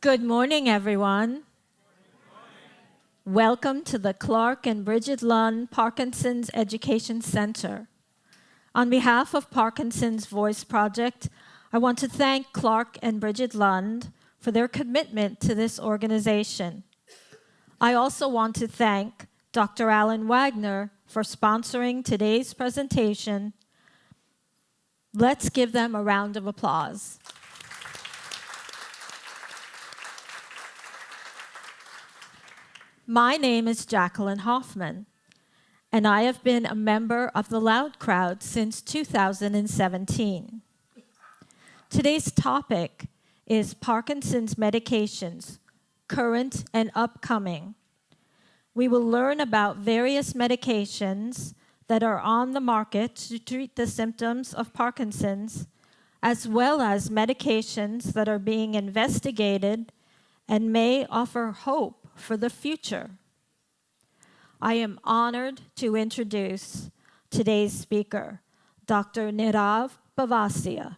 Good morning, everyone. Welcome to the Clark and Bridget Lund Parkinson's Education Center. On behalf of Parkinson's Voice Project, I want to thank Clark and Bridget Lund for their commitment to this organization. I also want to thank Dr. Alan Wagner for sponsoring today's presentation. Let's give them a round of applause. My name is Jacqueline Hoffman, and I have been a member of the Loud Crowd since 2017. Today's topic is Parkinson's medications, current and upcoming. We will learn about various medications that are on the market to treat the symptoms of Parkinson's, as well as medications that are being investigated and may offer hope for the future. I am honored to introduce today's speaker, Dr. Nirav Pavasia.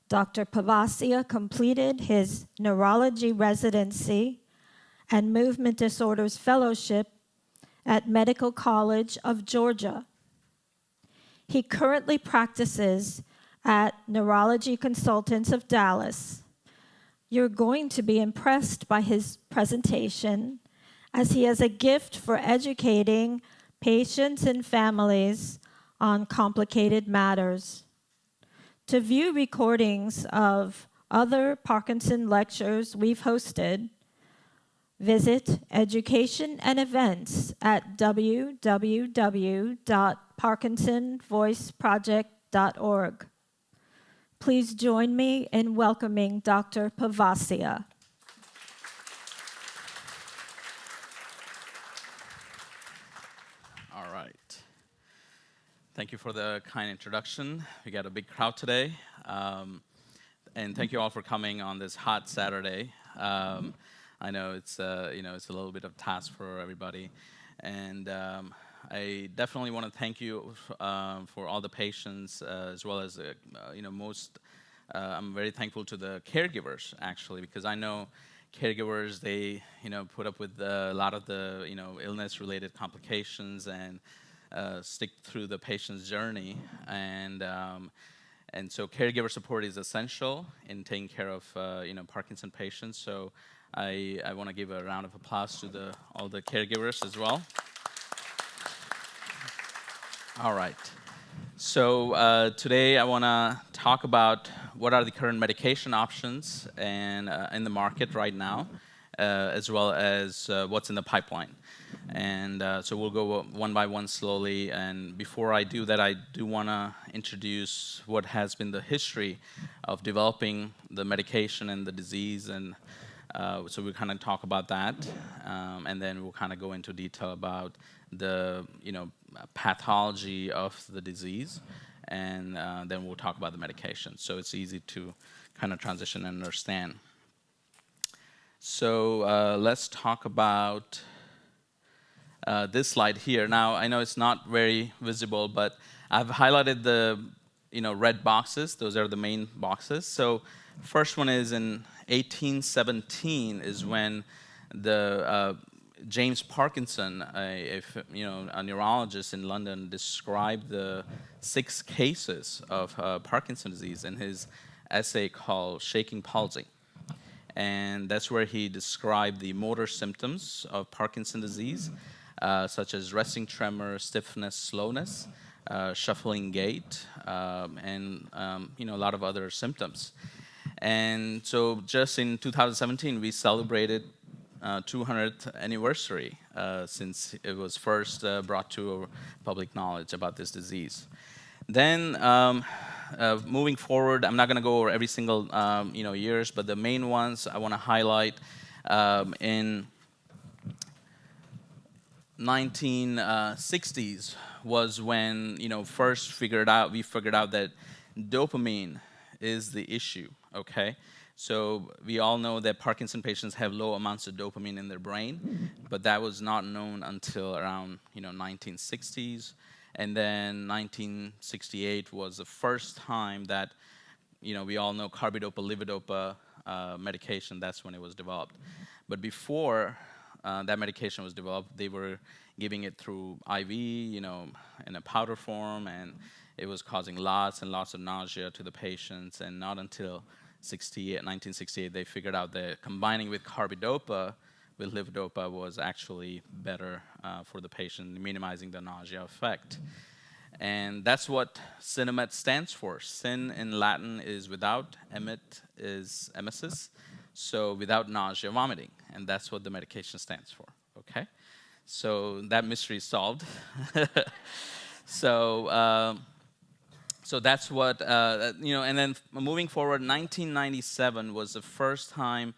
Dr. Pavasia completed his neurology residency and movement disorders fellowship at Medical College of Georgia. He currently practices at Neurology Consultants of Dallas. You're going to be impressed by his presentation, as he has a gift for educating patients and families on complicated matters. To view recordings of other Parkinson lectures we've hosted, visit Education and Events at www.parkinsonvoiceproject.org. Please join me in welcoming Dr. Pavasia. All right. Thank you for the kind introduction. We got a big crowd today. And thank you all for coming on this hot Saturday. I know it's it's a little bit of a task for everybody. And I definitely want to thank you for all the patients, as well as I'm very thankful to the caregivers, actually, because I know caregivers, they put up with a lot of the illness-related complications and stick through the patient's journey, and so caregiver support is essential in taking care of Parkinson patients. So I want to give a round of applause to all the caregivers as well. All right. So today I want to talk about what are the current medication options and in the market right now, as well as what's in the pipeline. And so we'll go one by one slowly. And before I do that, I do want to introduce what has been the history of developing the medication and the disease. And so we'll kind of talk about that. And then we'll kind of go into detail about the pathology of the disease, and then we'll talk about the medication. So it's easy to kind of transition and understand. So let's talk about this slide here. Now, I know it's not very visible, but I've highlighted the red boxes. Those are the main boxes. So first one is in 1817 is when the James Parkinson, a neurologist in London, described the 6 cases of Parkinson's disease in his essay called Shaking Palsy. And that's where he described the motor symptoms of Parkinson's disease, such as resting tremor, stiffness, slowness, shuffling gait, and a lot of other symptoms. And so just in 2017, we celebrated 200th anniversary since it was first brought to public knowledge about this disease. Then moving forward, I'm not going to go over every single years, but the main ones I want to highlight in 1960s was when we figured out that dopamine is the issue. Okay. So we all know that Parkinson patients have low amounts of dopamine in their brain, but that was not known until around 1960s. And then 1968 was the first time that we all know carbidopa, levodopa medication, that's when it was developed. But before that medication was developed, they were giving it through IV, in a powder form, and it was causing lots and lots of nausea to the patients. And not until 1968, they figured out that combining with carbidopa with levodopa was actually better for the patient, minimizing the nausea effect. And that's what Sinemet stands for. Sin in Latin is without, emet is emesis, so without nausea, vomiting. And that's what the medication stands for, okay? So that mystery is solved. So that's what, and then moving forward, 1997 was the first time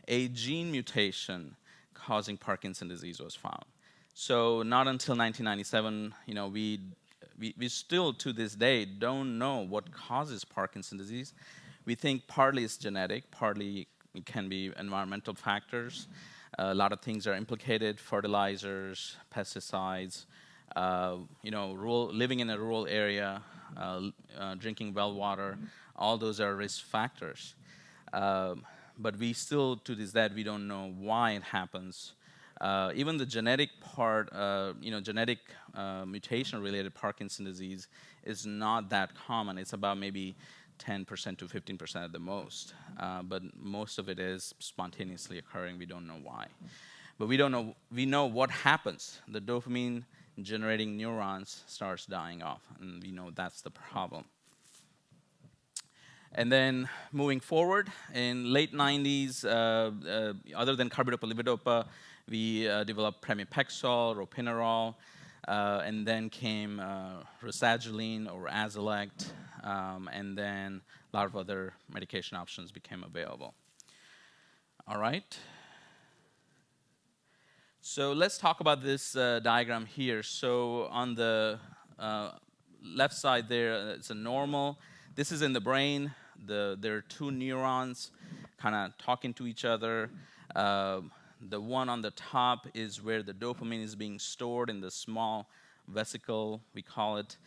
a gene mutation causing Parkinson's disease was found. So not until 1997, we still to this day don't know what causes Parkinson's disease. We think partly it's genetic, partly it can be environmental factors. A lot of things are implicated: fertilizers, pesticides, living in a rural area, drinking well water. All those are risk factors. But we still, to this day, we don't know why it happens. Even the genetic part, genetic mutation-related Parkinson's disease is not that common. It's about maybe 10% to 15% at the most. But most of it is spontaneously occurring. We don't know why. But we don't know. We know what happens. The dopamine-generating neurons starts dying off, and we know that's the problem. And then moving forward, in late 90s, other than carbidopa-levodopa, we developed pramipexole, ropinirole, and then came rasagiline or Azilect, and then a lot of other medication options became available. All right. So let's talk about this diagram here. So on the left side there, it's a normal. This is in the brain. There are two neurons kind of talking to each other. The one on the top is where the dopamine is being stored in the small vesicle, we call it.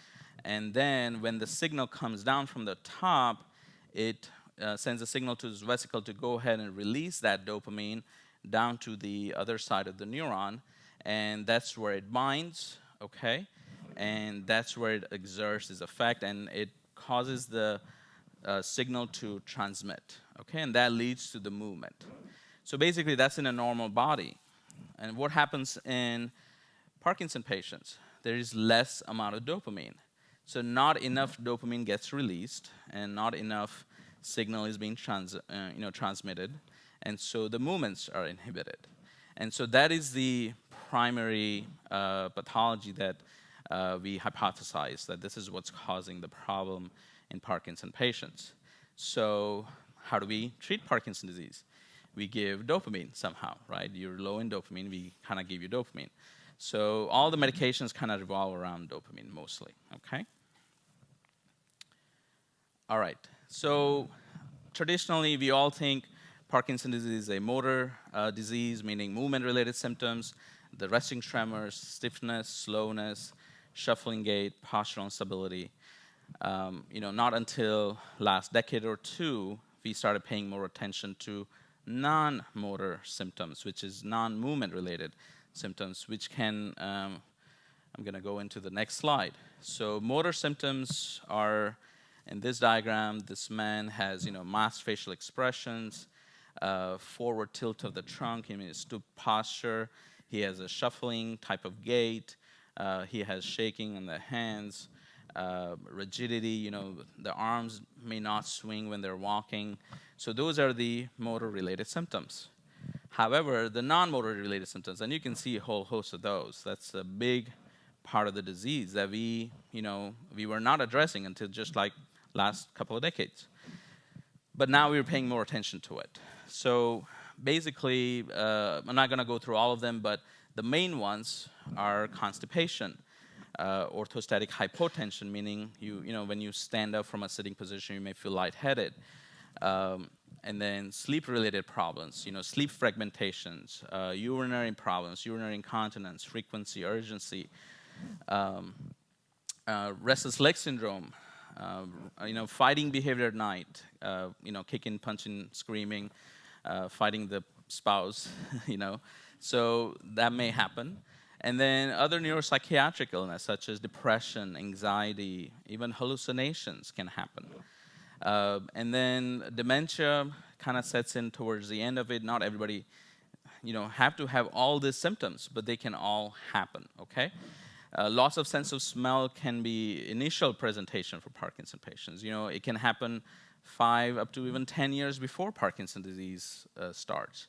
And then when the signal comes down from the top, it sends a signal to this vesicle to go ahead and release that dopamine down to the other side of the neuron. And that's where it binds, okay? And that's where it exerts its effect, and it causes the signal to transmit, okay? And that leads to the movement. So basically, that's in a normal body. And what happens in Parkinson patients? There is less amount of dopamine. So not enough dopamine gets released, and not enough signal is being transmitted, and so the movements are inhibited. And so that is the primary pathology that we hypothesize, that this is what's causing the problem in Parkinson patients. So how do we treat Parkinson's disease? We give dopamine somehow, right? You're low in dopamine, we kind of give you dopamine. So all the medications kind of revolve around dopamine mostly, okay? All right, so traditionally we all think Parkinson's disease is a motor disease, meaning movement-related symptoms, the resting tremors, stiffness, slowness, shuffling gait, postural instability. Not until last decade or two, we started paying more attention to non-motor symptoms, which is non-movement related symptoms, which can, I'm gonna go into the next slide. So motor symptoms are, in this diagram, this man has, masked facial expressions, forward tilt of the trunk, stooped posture, he has a shuffling type of gait, he has shaking in the hands, rigidity, the arms may not swing when they're walking. So those are the motor-related symptoms. However, the non-motor related symptoms, and you can see a whole host of those, that's a big part of the disease that we were not addressing until just like last couple of decades. But now we're paying more attention to it. So basically, I'm not gonna go through all of them, but the main ones are constipation, orthostatic hypotension, meaning when you stand up from a sitting position, you may feel lightheaded. And then sleep-related problems, sleep fragmentations, urinary problems, urinary incontinence, frequency, urgency, restless leg syndrome, fighting behavior at night, kicking, punching, screaming, fighting the spouse, so that may happen. And then other neuropsychiatric illness, such as depression, anxiety, even hallucinations can happen. And then dementia kind of sets in towards the end of it. Not everybody, have to have all these symptoms, but they can all happen, okay? Loss of sense of smell can be initial presentation for Parkinson patients. It can happen 5 up to even 10 years before Parkinson's disease starts.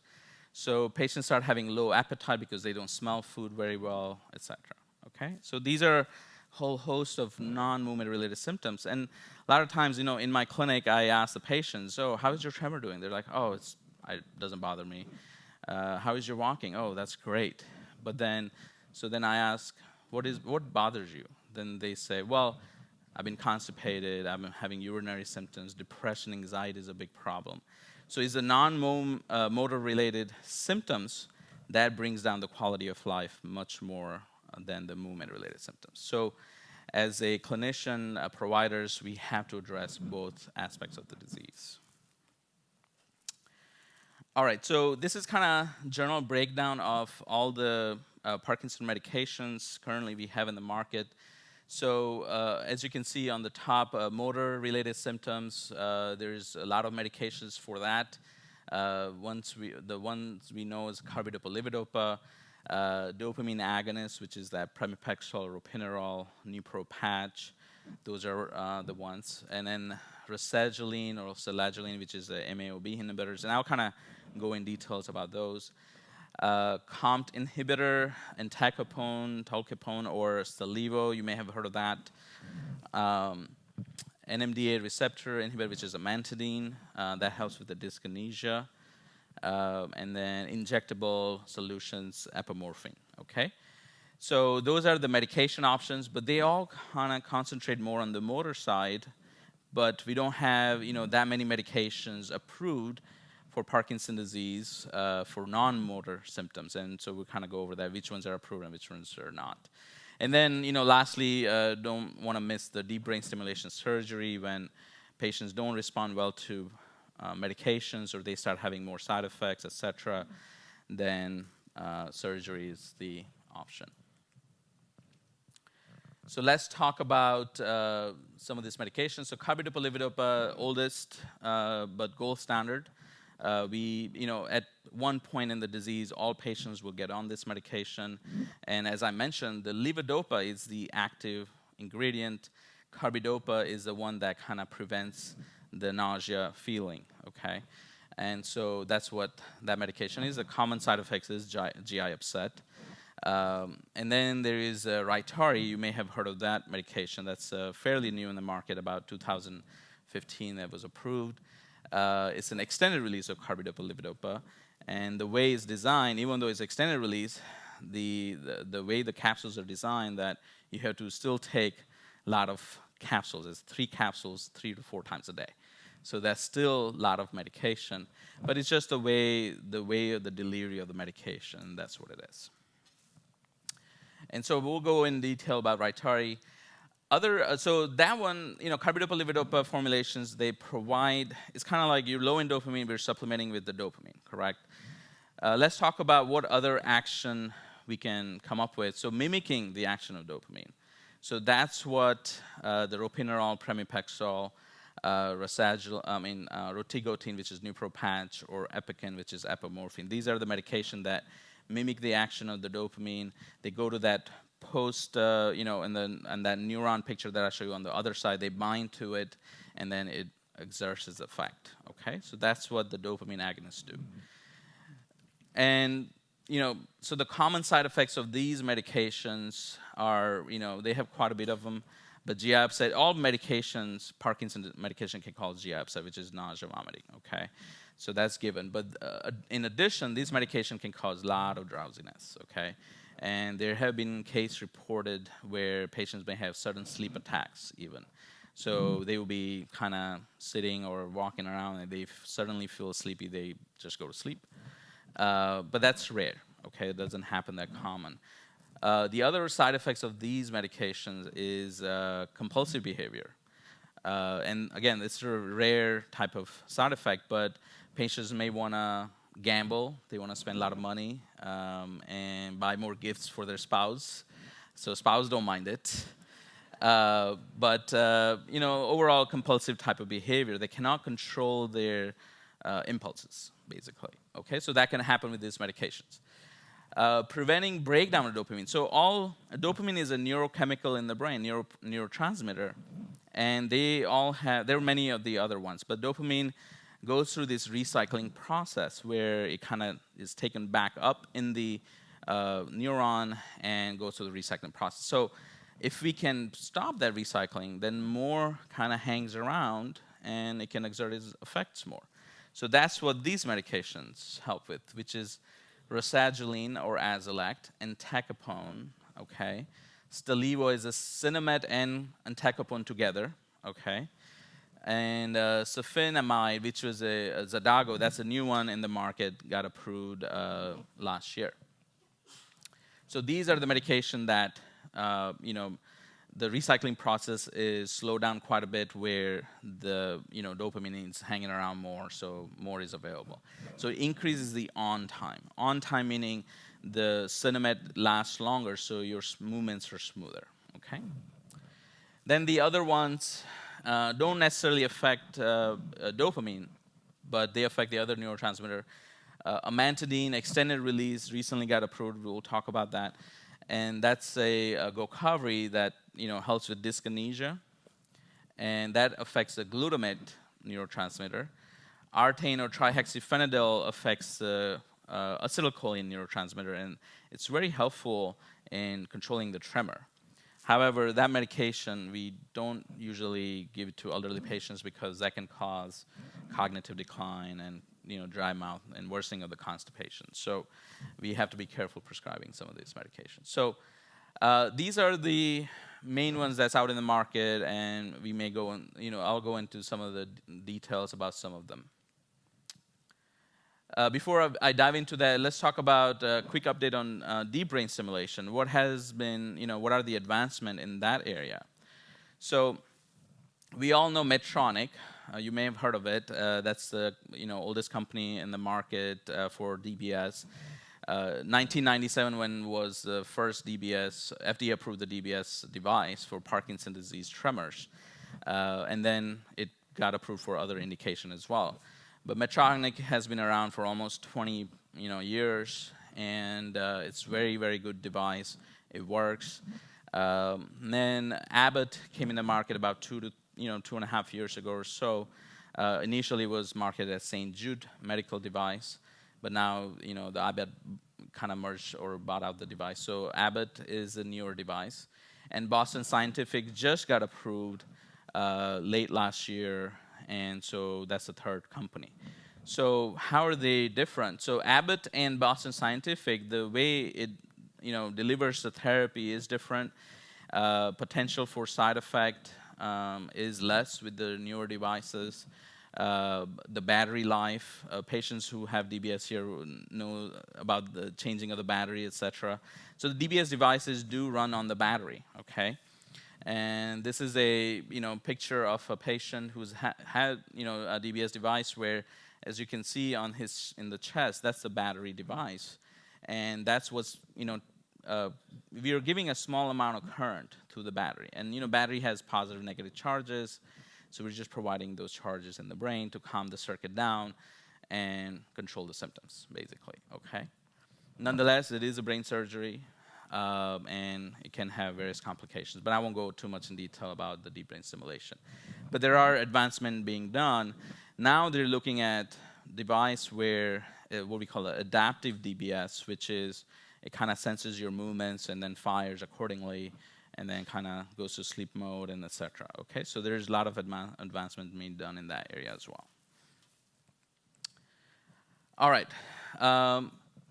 So patients start having low appetite because they don't smell food very well, etc. Okay? So these are a whole host of non-movement related symptoms. And a lot of times, in my clinic, I ask the patients, "Oh, how is your tremor doing?" They're like, "Oh, it doesn't bother me." "How is your walking?" "Oh, that's great." But then I ask, what bothers you? Then they say, "Well, I've been constipated, I've been having urinary symptoms, depression, anxiety is a big problem." So it's the non-motor-related symptoms that brings down the quality of life much more than the movement-related symptoms. So as a clinician, providers, we have to address both aspects of the disease. All right, so this is kind of general breakdown of all the Parkinson medications currently we have in the market. So as you can see on the top, motor-related symptoms, there's a lot of medications for that. The ones we know is carbidopa-levodopa, dopamine agonists, which is that pramipexole, ropinirole, Nepro patch. Those are the ones. And then rasagiline or selagiline, which is the MAOB inhibitors. And I'll kind of go in details about those. COMT inhibitor, entacapone, tolcapone, or Stalevo, you may have heard of that. NMDA receptor inhibitor, which is amantadine, that helps with the dyskinesia. And then injectable solutions, apomorphine, okay? So those are the medication options, but they all kind of concentrate more on the motor side, but we don't have, that many medications approved for Parkinson's disease for non-motor symptoms. And so we'll kind of go over that, which ones are approved and which ones are not. And then, lastly, don't want to miss the deep brain stimulation surgery when patients don't respond well to medications or they start having more side effects, etc. Then surgery is the option. So let's talk about some of these medications. So carbidopa-levodopa, oldest but gold standard. At one point in the disease, all patients will get on this medication. And as I mentioned, the levodopa is the active ingredient. Carbidopa is the one that kind of prevents the nausea feeling, okay? And so that's what that medication is. The common side effects is GI upset. And then there is Rytary. You may have heard of that medication. That's fairly new in the market, about 2015 that was approved. It's an extended release of carbidopa-levodopa, and the way it's designed, even though it's extended release, the way the capsules are designed, that you have to still take a lot of capsules. It's 3 capsules 3 to 4 times a day. So that's still a lot of medication, but it's just the way of the delivery of the medication. That's what it is. And so we'll go in detail about Rytary. So that one, carbidopa-levodopa formulations, they provide, it's kind of like you're low in dopamine, we're supplementing with the dopamine, correct? Let's talk about what other action we can come up with. So mimicking the action of dopamine. So that's what the ropinirole, pramipexole, rotigotine, which is Nepro patch, or Epican, which is apomorphine. These are the medications that mimic the action of the dopamine. They go to that post, and that neuron picture that I show you on the other side, they bind to it, and then it exerts its effect, okay? So that's what the dopamine agonists do. And, so the common side effects of these medications are, they have quite a bit of them, but GI upset, all medications, Parkinson's medication can cause GI upset, which is nausea, vomiting, okay? So that's given. But in addition, these medications can cause a lot of drowsiness, okay? And there have been cases reported where patients may have sudden sleep attacks even. So they will be kind of sitting or walking around and they suddenly feel sleepy, they just go to sleep. But that's rare, okay? It doesn't happen that common. The other side effects of these medications is compulsive behavior. And again, it's a rare type of side effect, but patients may want to gamble. They want to spend a lot of money and buy more gifts for their spouse. So spouse don't mind it. But overall compulsive type of behavior, they cannot control their impulses, basically. Okay, so that can happen with these medications. Preventing breakdown of dopamine. So dopamine is a neurochemical in the brain, neurotransmitter, and there are many of the other ones, but dopamine goes through this recycling process where it kind of is taken back up in the neuron and goes through the recycling process. So if we can stop that recycling, then more kind of hangs around and it can exert its effects more. So that's what these medications help with, which is rasagiline or Azilect, and entacapone, okay? Stalevo is a Sinemet and entacapone together, okay? And sulfonamide, which was a Xadago, that's a new one in the market, got approved last year. So these are the medication that, the recycling process is slowed down quite a bit where the dopamine is hanging around more, so more is available. So it increases the on time. On time meaning the Sinemet lasts longer, so your movements are smoother, okay? Then the other ones don't necessarily affect dopamine, but they affect the other neurotransmitter. Amantadine, extended release, recently got approved. We'll talk about that. And that's a Gocovri that helps with dyskinesia, and that affects the glutamate neurotransmitter. Artane or trihexyphenidyl affects the acetylcholine neurotransmitter, and it's very helpful in controlling the tremor. However, that medication we don't usually give it to elderly patients because that can cause cognitive decline and dry mouth and worsening of the constipation. So we have to be careful prescribing some of these medications. So these are the main ones that's out in the market, and we may go on, I'll go into some of the details about some of them. Before I dive into that, let's talk about a quick update on deep brain stimulation. What has been, what are the advancements in that area? So we all know Medtronic. You may have heard of it. That's the oldest company in the market for DBS. 1997, when was the first DBS, FDA approved the DBS device for Parkinson disease tremors. And then it got approved for other indication as well. But Medtronic has been around for almost 20 years, and it's very, very good device. It works. Then Abbott came in the market about 2.5 years ago or so. Initially it was marketed as St. Jude medical device, but now the Abbott kind of merged or bought out the device. So Abbott is a newer device, and Boston Scientific just got approved late last year, and so that's the third company. So how are they different? So Abbott and Boston Scientific, the way it delivers the therapy is different. Potential for side effect is less with the newer devices. The battery life, patients who have DBS here know about the changing of the battery, etc. So the DBS devices do run on the battery, okay? And this is a picture of a patient who's had a DBS device where, as you can see in the chest, that's the battery device, and that's what's we are giving a small amount of current to the battery, and battery has positive, negative charges, so we're just providing those charges in the brain to calm the circuit down and control the symptoms, basically. Okay. Nonetheless, it is a brain surgery. And it can have various complications. But I won't go too much in detail about the deep brain stimulation. But there are advancements being done. Now they're looking at device where what we call an adaptive DBS, which is it kind of senses your movements and then fires accordingly, and then kind of goes to sleep mode and etc. Okay, so there's a lot of advancement being done in that area as well. All right.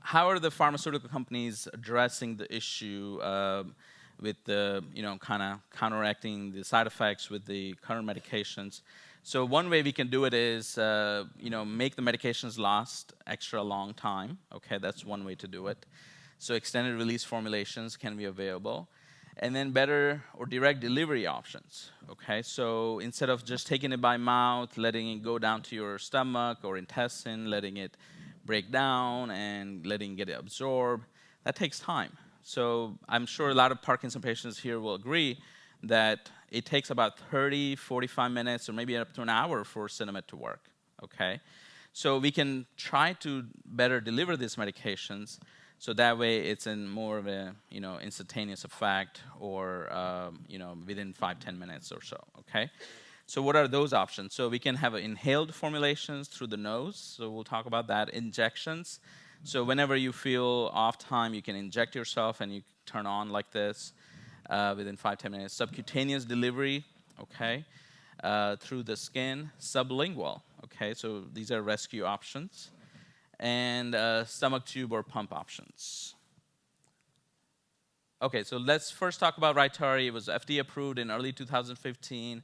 How are the pharmaceutical companies addressing the issue with the, kind of counteracting the side effects with the current medications? So one way we can do it is, make the medications last extra long time. Okay, that's one way to do it. So extended release formulations can be available. And then better or direct delivery options, okay? So instead of just taking it by mouth, letting it go down to your stomach or intestine, letting it break down and letting it get absorbed, that takes time. So I'm sure a lot of Parkinson patients here will agree that it takes about 30, 45 minutes, or maybe up to an hour for Sinemet to work, okay? So we can try to better deliver these medications, so that way it's in more of a instantaneous effect, or within 5-10 minutes or so. Okay, so what are those options? So we can have inhaled formulations through the nose. So we'll talk about that. Injections. So whenever you feel off time, you can inject yourself and you turn on like this within 5-10 minutes. Subcutaneous delivery. Okay, through the skin. Sublingual. Okay, so these are rescue options. And stomach tube or pump options. Okay, so let's first talk about Rytary. It was FDA approved in early 2015.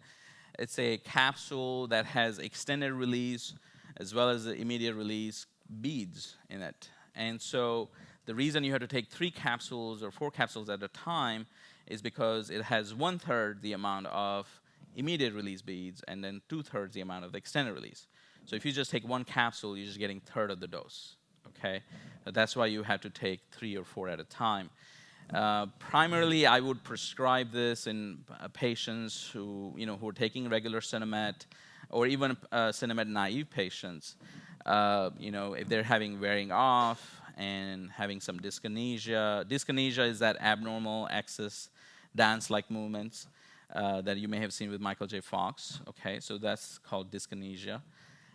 It's a capsule that has extended release as well as the immediate release beads in it. And so the reason you have to take 3 capsules or 4 capsules at a time is because it has 1/3 the amount of immediate release beads and then 2/3 the amount of the extended release. So if you just take 1 capsule, you're just getting 1/3 of the dose, okay? That's why you have to take 3 or 4 at a time. Primarily, I would prescribe this in patients who are taking regular Sinemet, or even Sinemet-naive patients. If they're having wearing off and having some dyskinesia. Dyskinesia is that abnormal excess dance-like movements that you may have seen with Michael J. Fox, okay? So that's called dyskinesia.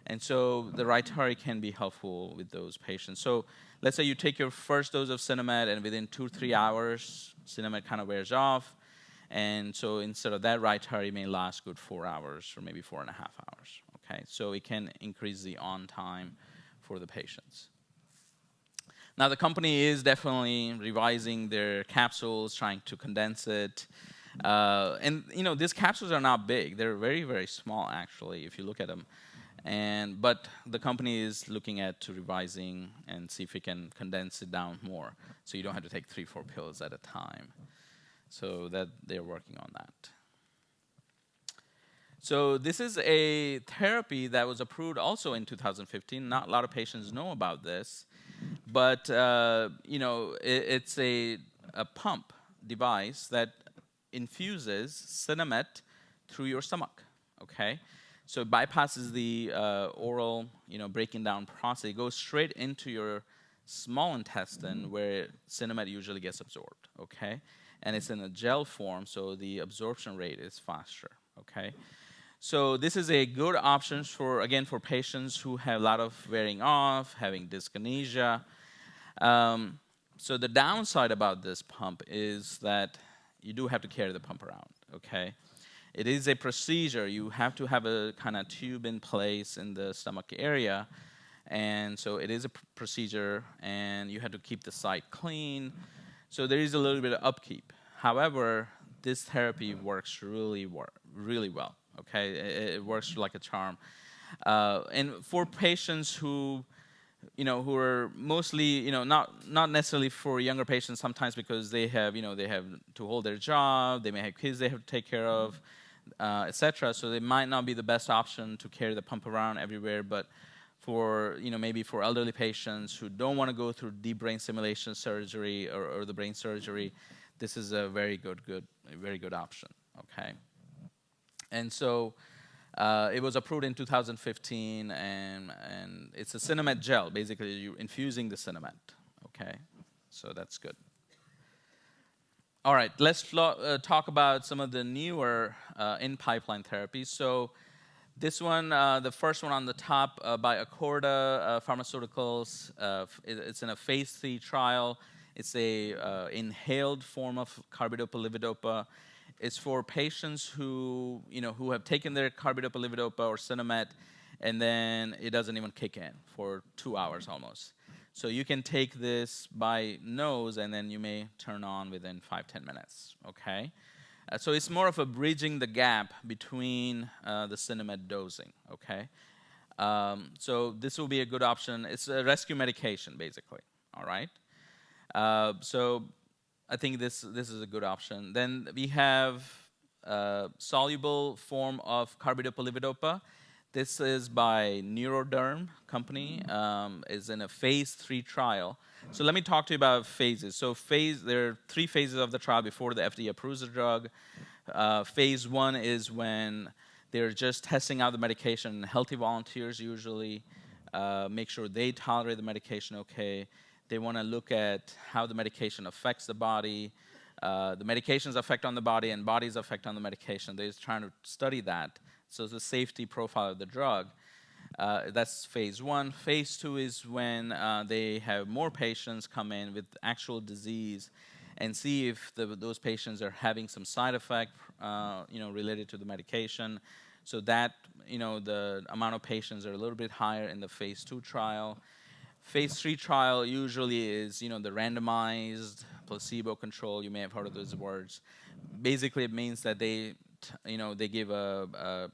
And so the Rytary can be helpful with those patients. So let's say you take your first dose of Sinemet, and within 2-3 hours, Sinemet kind of wears off. And so instead of that, Rytary may last good 4 hours or maybe 4.5 hours. Okay, so it can increase the on time for the patients. Now the company is definitely revising their capsules, trying to condense it. And these capsules are not big; they're very, very small actually, if you look at them. But the company is looking at revising and see if it can condense it down more, so you don't have to take 3-4 pills at a time. So that they're working on that. So this is a therapy that was approved also in 2015. Not a lot of patients know about this, but it's a pump device that infuses Sinemet through your stomach. Okay. So it bypasses the oral, breaking down process. It goes straight into your small intestine where Sinemet usually gets absorbed, okay? And it's in a gel form, so the absorption rate is faster, okay? So this is a good option for patients who have a lot of wearing off, having dyskinesia. So the downside about this pump is that you do have to carry the pump around, okay? It is a procedure. You have to have a kind of tube in place in the stomach area. And so it is a procedure, and you have to keep the site clean. So there is a little bit of upkeep. However, this therapy works really well, okay? It works like a charm. And for patients who are mostly, not necessarily for younger patients sometimes because they have to hold their job, they may have kids they have to take care of, etc. So they might not be the best option to carry the pump around everywhere, but for, maybe for elderly patients who don't want to go through deep brain stimulation surgery or the brain surgery, this is a very good option, okay? And so it was approved in 2015, and it's a Sinemet gel. Basically, you're infusing the Sinemet, okay? So that's good. All right, let's talk about some of the newer in-pipeline therapies. So this one, the first one on the top by Accorda Pharmaceuticals, it's in a phase 3 trial. It's a inhaled form of carbidopa-levodopa. It's for patients who have taken their carbidopa-levodopa or Sinemet, and then it doesn't even kick in for 2 hours almost. So you can take this by nose, and then you may turn on within 5-10 minutes, okay? So it's more of a bridging the gap between the Sinemet dosing, okay? So this will be a good option. It's a rescue medication, basically, all right? So I think this is a good option. Then we have soluble form of carbidopa-levodopa. This is by Neuroderm company. Is in a phase 3 trial. So let me talk to you about phases. So there are 3 phases of the trial before the FDA approves the drug. Phase 1 is when they're just testing out the medication in healthy volunteers usually, make sure they tolerate the medication okay. They want to look at how the medication affects the body, the medication's effect on the body, and body's effect on the medication. They're just trying to study that. So the safety profile of the drug. That's phase 1. Phase 2 is when they have more patients come in with actual disease and see if those patients are having some side effect, related to the medication. So that, the amount of patients are a little bit higher in the phase 2 trial. Phase 3 trial usually is, the randomized, placebo control. You may have heard of those words. Basically, it means that they give a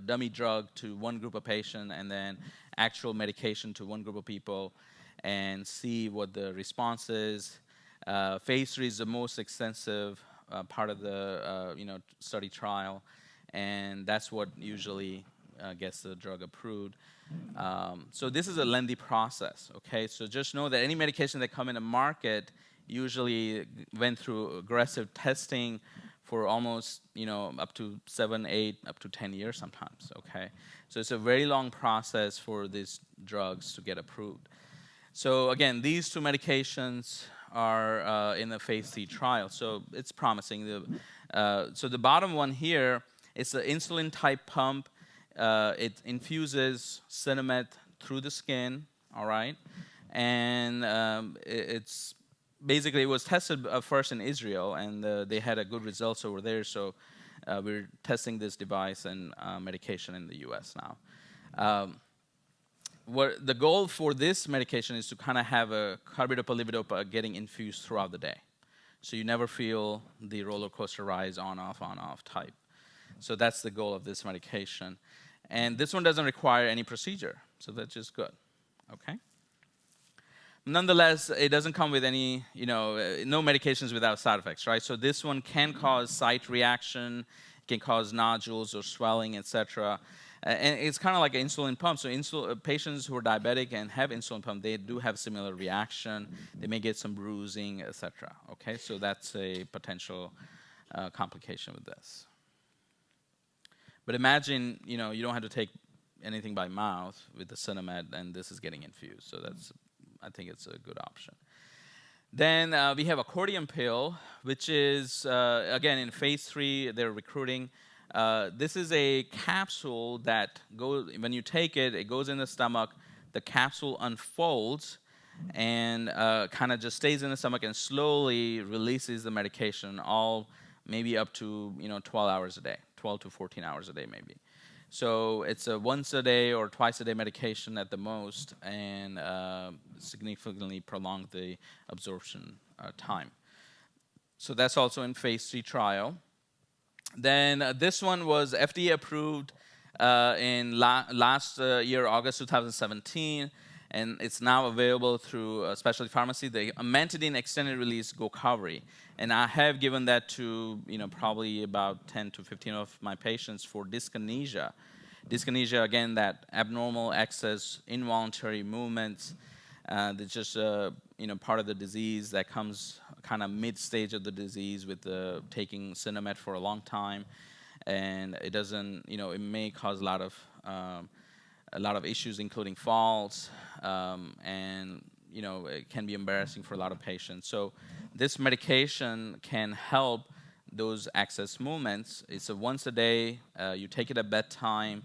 dummy drug to one group of patients and then actual medication to one group of people and see what the response is. Phase 3 is the most extensive part of the study trial, and that's what usually gets the drug approved. So this is a lengthy process, okay? So just know that any medication that come in the market usually went through aggressive testing for almost, up to 7, 8, up to 10 years sometimes, okay? So it's a very long process for these drugs to get approved. So again, these 2 medications are in the phase 3 trial, so it's promising. So the bottom one here is an insulin-type pump. It infuses Sinemet through the skin, all right? And it's basically, it was tested first in Israel, and they had a good results over there, so we're testing this device and medication in the US now. What the goal for this medication is to kind of have a carbidopa-levodopa getting infused throughout the day. So you never feel the roller coaster rise on, off type. So that's the goal of this medication. And this one doesn't require any procedure, so that's just good, okay? Nonetheless, it doesn't come with any, no medications without side effects, right? So this one can cause site reaction, can cause nodules or swelling, etc. And it's kind of like an insulin pump. So patients who are diabetic and have insulin pump, they do have similar reaction. They may get some bruising, etc. Okay, so that's a potential complication with this. But imagine, you don't have to take anything by mouth with the Sinemet, and this is getting infused. So I think it's a good option. Then we have accordion pill, which is, again, in phase 3, they're recruiting. This is a capsule that when you take it, it goes in the stomach, the capsule unfolds and kind of just stays in the stomach and slowly releases the medication, all maybe up to 12 hours a day, 12 to 14 hours a day maybe. So it's a once a day or twice a day medication at the most, and significantly prolong the absorption time. So that's also in phase 3 trial. Then this one was FDA approved in last year, August 2017, and it's now available through a specialty pharmacy, the amantadine extended release Gocovri. And I have given that to probably about 10 to 15 of my patients for dyskinesia. Dyskinesia, again, that abnormal excess involuntary movements. That's just part of the disease that comes kind of mid-stage of the disease with taking Sinemet for a long time, and it doesn't, it may cause a lot of issues, including falls, and it can be embarrassing for a lot of patients. So this medication can help those excess movements. It's a once a day. You take it at bedtime,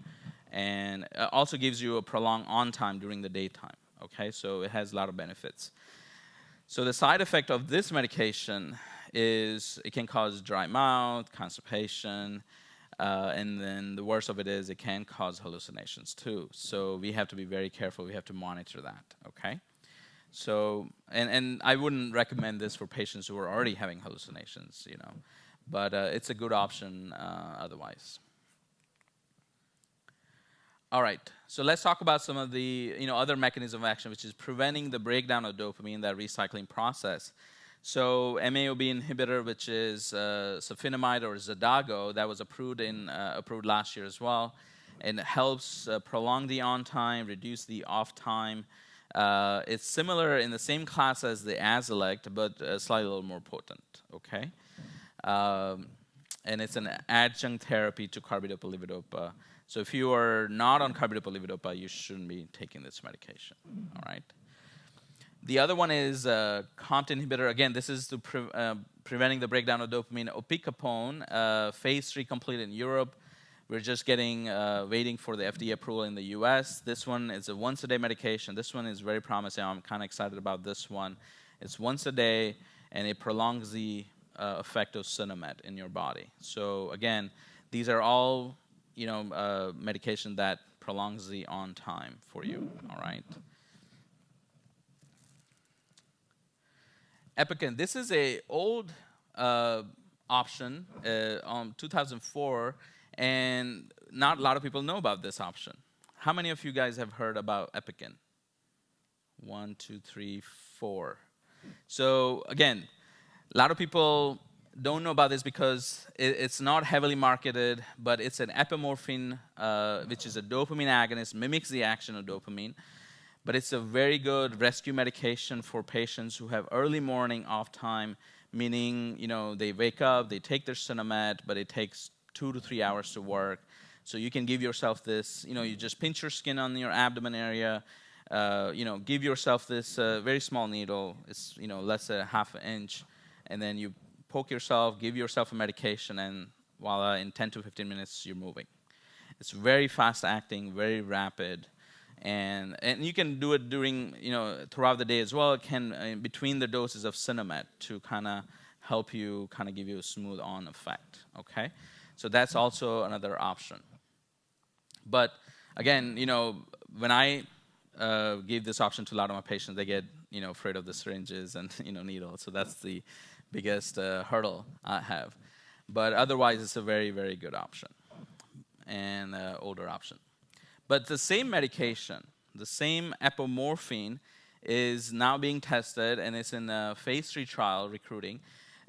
and also gives you a prolonged on time during the daytime. Okay, so it has a lot of benefits. So the side effect of this medication is it can cause dry mouth, constipation, and then the worst of it is it can cause hallucinations too. So we have to be very careful. We have to monitor that, okay? So, and I wouldn't recommend this for patients who are already having hallucinations, but it's a good option otherwise. All right, so let's talk about some of the other mechanism of action, which is preventing the breakdown of dopamine, that recycling process. So MAOB inhibitor, which is sulfinamide or Xadago, that was approved last year as well, and it helps prolong the on time, reduce the off time. It's similar in the same class as the Azilect, but slightly a little more potent. Okay, and it's an adjunct therapy to carbidopa-levodopa. So if you are not on carbidopa-levodopa, you shouldn't be taking this medication. All right. The other one is COMT inhibitor. Again, this is to preventing the breakdown of dopamine. Opicapone, phase 3 complete in Europe. We're just waiting for the FDA approval in the US. This one is a once-a-day medication. This one is very promising. I'm kind of excited about this one. It's once a day, and it prolongs the effect of Sinemet in your body. So again, these are all medication that prolongs the on time for you. All right. Epican. This is a old option on 2004, and not a lot of people know about this option. How many of you guys have heard about Epican? 1, 2, 3, 4. So again, a lot of people don't know about this because it's not heavily marketed, but it's an epimorphine, which is a dopamine agonist, mimics the action of dopamine. But it's a very good rescue medication for patients who have early morning off time, meaning they wake up, they take their Sinemet, but it takes 2 to 3 hours to work. So you can give yourself this, you just pinch your skin on your abdomen area, give yourself this very small needle, it's less than ½ an inch, and then you poke yourself, give yourself a medication, and voila, in 10 to 15 minutes you're moving. It's very fast acting, very rapid. And you can do it during, throughout the day as well. It can, between the doses of Sinemet to kind of help you, kind of give you a smooth on effect, okay? So that's also another option. But again, when I give this option to a lot of my patients, they get, afraid of the syringes and, needles. So that's the biggest hurdle I have. But otherwise, it's a very, very good option and older option. But the same medication, the same apomorphine, is now being tested, and it's in a phase 3 trial recruiting.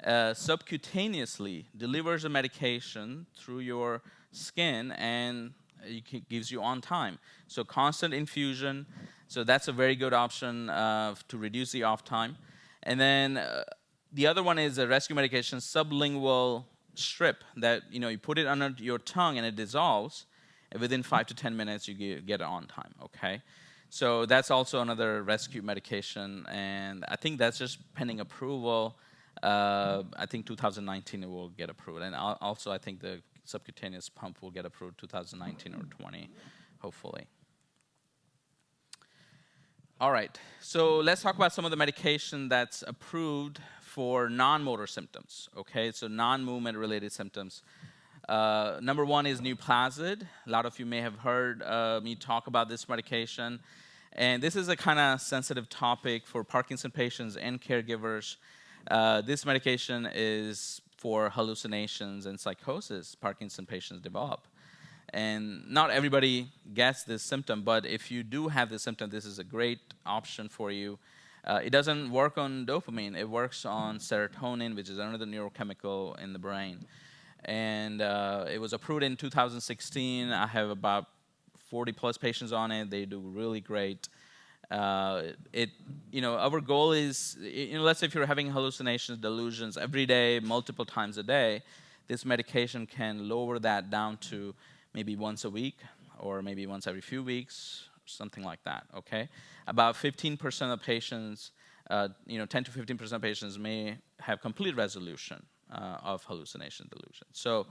Subcutaneously delivers a medication through your skin, and it gives you on time. So constant infusion. So that's a very good option to reduce the off time. And then the other one is a rescue medication, sublingual strip that you put it under your tongue and it dissolves. Within 5 to 10 minutes, you get it on time, okay? So that's also another rescue medication, and I think that's just pending approval. I think 2019 it will get approved. And also, I think the subcutaneous pump will get approved 2019 or 20, hopefully. All right, so let's talk about some of the medication that's approved for non-motor symptoms, okay? So non-movement-related symptoms. Number one is Nuplazid. A lot of you may have heard me talk about this medication. And this is a kind of sensitive topic for Parkinson patients and caregivers. This medication is for hallucinations and psychosis Parkinson patients develop. And not everybody gets this symptom, but if you do have this symptom, this is a great option for you. It doesn't work on dopamine. It works on serotonin, which is another neurochemical in the brain. And it was approved in 2016. I have about 40 plus patients on it. They do really great. Our goal is, let's say if you're having hallucinations, delusions every day, multiple times a day, this medication can lower that down to maybe once a week or maybe once every few weeks, something like that, okay? About 15% of patients, 10 to 15% of patients may have complete resolution of hallucination delusion. So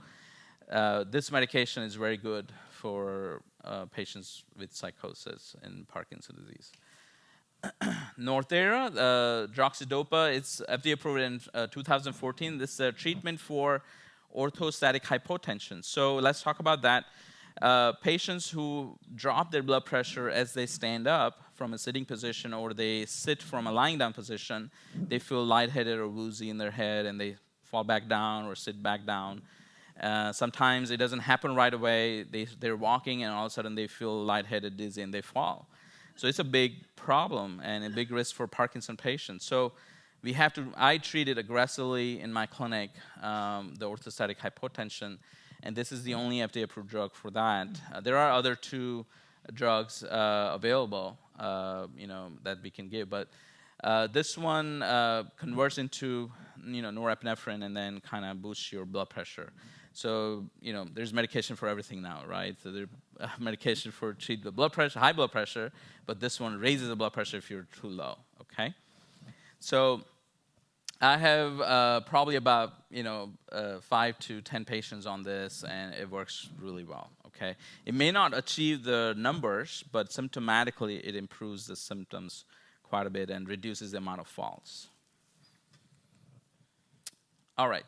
this medication is very good for patients with psychosis and Parkinson's disease. Northera, droxidopa, it's FDA approved in 2014. This is a treatment for orthostatic hypotension. So let's talk about that. Patients who drop their blood pressure as they stand up from a sitting position or they sit from a lying down position, they feel lightheaded or woozy in their head and they fall back down or sit back down. Sometimes it doesn't happen right away. They're walking and all of a sudden they feel lightheaded, dizzy, and they fall. So it's a big problem and a big risk for Parkinson patients. So I treat it aggressively in my clinic, the orthostatic hypotension, and this is the only FDA-approved drug for that. There are other 2 drugs available, that we can give, but this one converts into, norepinephrine and then kind of boosts your blood pressure. So, there's medication for everything now, right? So there's medication for treat the blood pressure, high blood pressure, but this one raises the blood pressure if you're too low, okay? So I have probably about 5 to 10 patients on this, and it works really well. Okay, it may not achieve the numbers, but symptomatically it improves the symptoms quite a bit and reduces the amount of falls. All right,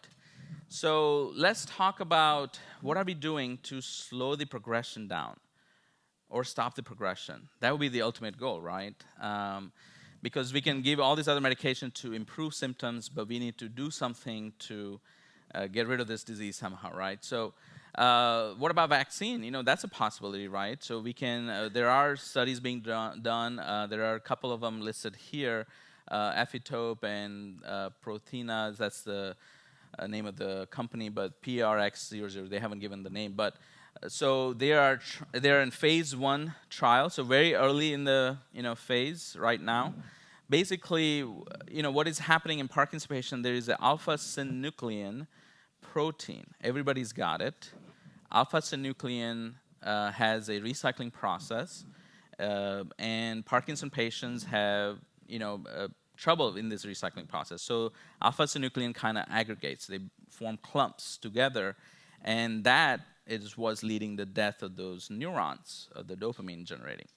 so let's talk about what are we doing to slow the progression down or stop the progression. That would be the ultimate goal, right? Because we can give all these other medication to improve symptoms, but we need to do something to get rid of this disease somehow, right? So what about vaccine? That's a possibility, right? So we can, there are studies being done. There are a couple of them listed here, Epitope and Prothena, that's the name of the company, but PRX00, they haven't given the name. But so they are in phase 1 trial, so very early in the phase right now. Basically, what is happening in Parkinson's patient, there is an alpha-synuclein protein. Everybody's got it. Alpha-synuclein has a recycling process, and Parkinson patients have trouble in this recycling process. So alpha-synuclein kind of aggregates. They form clumps together, and that is what's leading the death of those neurons, of the dopamine generating.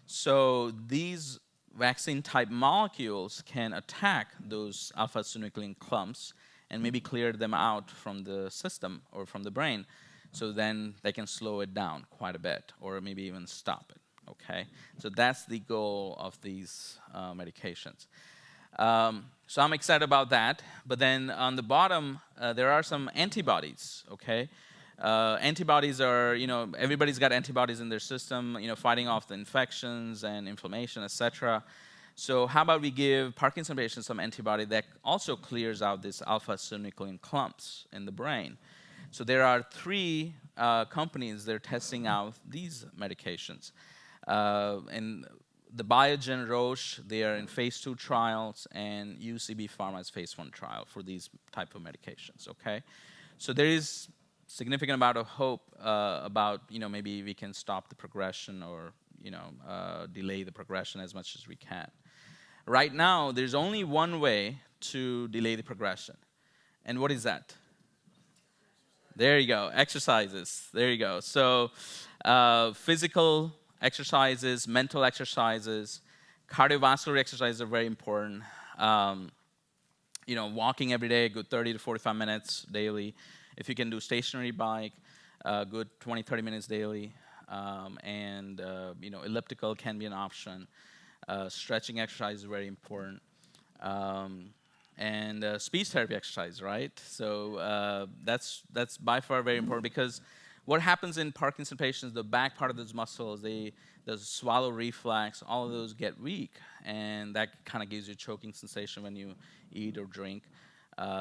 So these vaccine-type molecules can attack those alpha-synuclein clumps and maybe clear them out from the system or from the brain, so then they can slow it down quite a bit or maybe even stop it, okay? So that's the goal of these medications. So I'm excited about that, but then on the bottom, there are some antibodies, okay? Antibodies are, everybody's got antibodies in their system, fighting off the infections and inflammation, etc. So how about we give Parkinson patients some antibody that also clears out these alpha-synuclein clumps in the brain? So there are 3 companies that are testing out these medications. And the Biogen Roche, they are in phase 2 trials, and UCB Pharma's phase 1 trial for these type of medications, okay? So there is significant amount of hope about, maybe we can stop the progression or, delay the progression as much as we can. Right now, there's only one way to delay the progression. And what is that? There you go, exercises. There you go. So physical exercises, mental exercises, cardiovascular exercises are very important. Walking every day, a good 30 to 45 minutes daily. If you can do stationary bike, good 20, 30 minutes daily. Elliptical can be an option. Stretching exercise is very important. Speech therapy exercise, right? So that's by far very important, because what happens in Parkinson patients, the back part of those muscles, the swallow reflex, all of those get weak, and that kind of gives you a choking sensation when you eat or drink.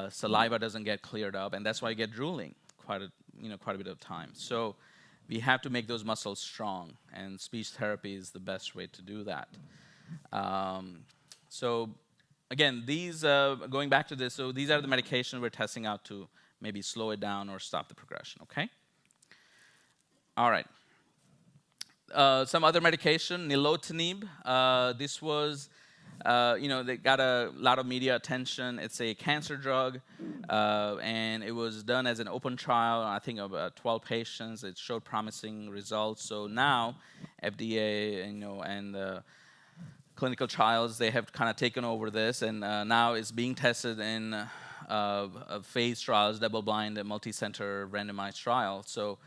Saliva doesn't get cleared up, and that's why you get drooling quite a bit of time. So we have to make those muscles strong, and speech therapy is the best way to do that. So again, these going back to this, so these are the medications we're testing out to maybe slow it down or stop the progression, okay? All right. Some other medication, nilotinib. This was, they got a lot of media attention. It's a cancer drug, and it was done as an open trial, I think, of 12 patients. It showed promising results. So now, FDA, and clinical trials, they have kind of taken over this, and now it's being tested in phase trials, double-blind, and multi-center randomized trial. So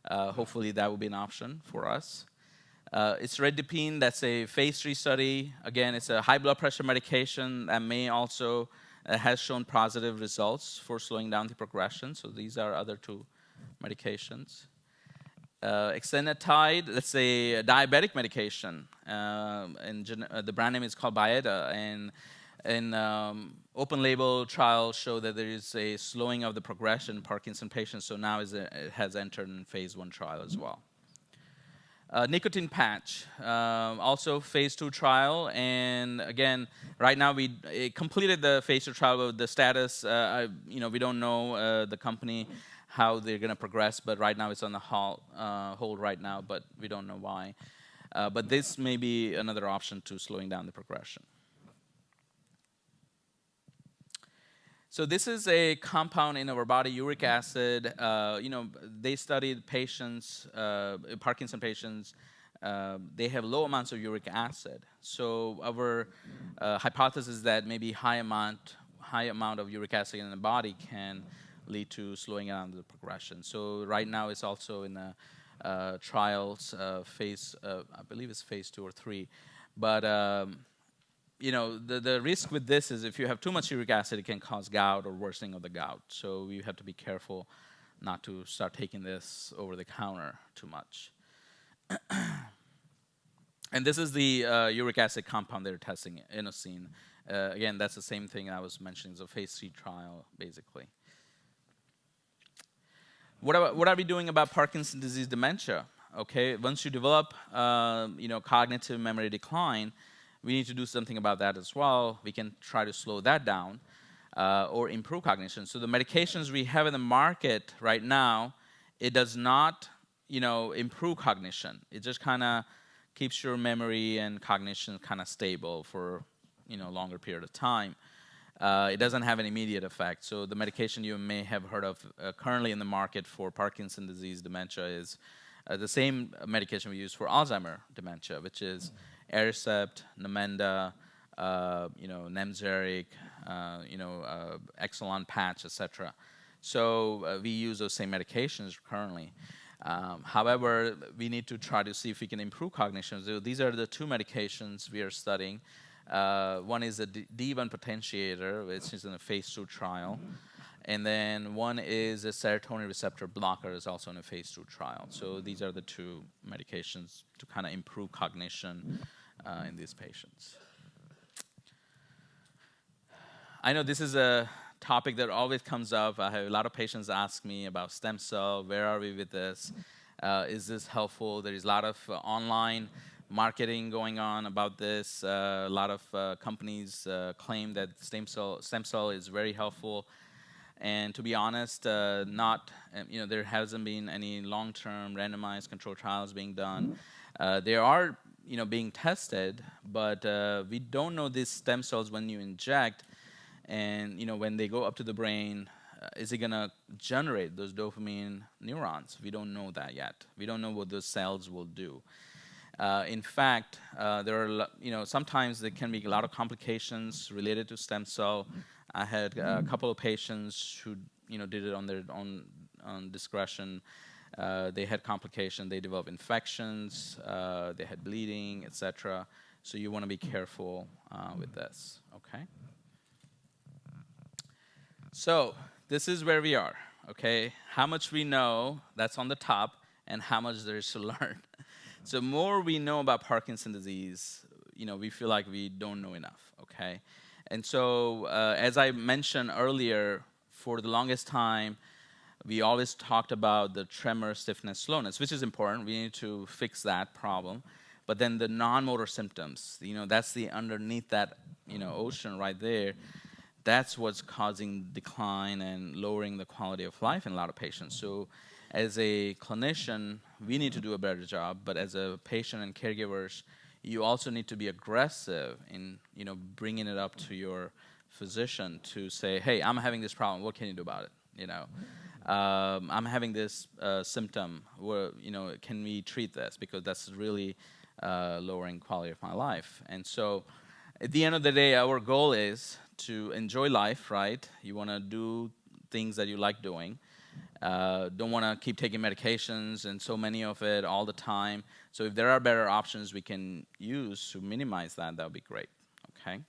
hopefully that will be an option for us. It's Redipine, that's a phase 3 study. Again, it's a high blood pressure medication that may also has shown positive results for slowing down the progression. So these are other 2 medications. Exenatide, that's a diabetic medication. The brand name is called Byetta, and in open label trials show that there is a slowing of the progression in Parkinson patients, so now it has entered in phase 1 trial as well. Nicotine patch, also phase 2 trial, and again, right now we completed the phase 2 trial, but the status, we don't know the company, how they're going to progress, but right now it's on the hold right now, but we don't know why. But this may be another option to slowing down the progression. So this is a compound in our body, uric acid. They studied patients, Parkinson patients. They have low amounts of uric acid. So our hypothesis is that maybe high amount of uric acid in the body can lead to slowing down the progression. So right now it's also in the trials phase, I believe it's phase 2 or 3. But the risk with this is if you have too much uric acid, it can cause gout or worsening of the gout. So you have to be careful not to start taking this over the counter too much. And this is the uric acid compound they're testing, inosine. Again, that's the same thing I was mentioning. It's a phase 3 trial, basically. What are we doing about Parkinson's disease dementia? Okay, once you develop, cognitive memory decline, we need to do something about that as well. We can try to slow that down or improve cognition. So the medications we have in the market right now, it does not, improve cognition. It just kind of keeps your memory and cognition kind of stable for, longer period of time. It doesn't have an immediate effect. So the medication you may have heard of currently in the market for Parkinson's disease dementia is the same medication we use for Alzheimer's dementia, which is Aricept, Namenda, Nemzuric, Exelon patch, etc. So we use those same medications currently. However, we need to try to see if we can improve cognition. So these are the 2 medications we are studying. One is a D1 potentiator, which is in a phase 2 trial. And then one is a serotonin receptor blocker, is also in a phase 2 trial. So these are the 2 medications to kind of improve cognition in these patients. I know this is a topic that always comes up. I have a lot of patients ask me about stem cell. Where are we with this? Is this helpful? There is a lot of online marketing going on about this. A lot of companies claim that stem cell is very helpful. And to be honest, there hasn't been any long-term randomized controlled trials being done. There are, being tested, but we don't know these stem cells when you inject, and when they go up to the brain, is it gonna generate those dopamine neurons? We don't know that yet. We don't know what those cells will do. In fact, there are, sometimes there can be a lot of complications related to stem cell. I had a couple of patients who, did it on their own discretion. They had complications. They developed infections. They had bleeding, etc. So you want to be careful with this. Okay. So this is where we are. Okay. How much we know, that's on the top, and how much there is to learn. So more we know about Parkinson's disease, we feel like we don't know enough. Okay. And so, as I mentioned earlier, for the longest time, we always talked about the tremor, stiffness, slowness, which is important. We need to fix that problem. But then the non-motor symptoms, that's the underneath that, ocean right there. That's what's causing decline and lowering the quality of life in a lot of patients. So, as a clinician, we need to do a better job. But as a patient and caregivers, you also need to be aggressive in, bringing it up to your physician to say, hey, I'm having this problem. What can you do about it? I'm having this symptom. Where, can we treat this? Because that's really lowering quality of my life. And so at the end of the day, our goal is to enjoy life, right? You want to do things that you like doing. Don't want to keep taking medications and so many of it all the time. So if there are better options we can use to minimize that, that would be great. Okay.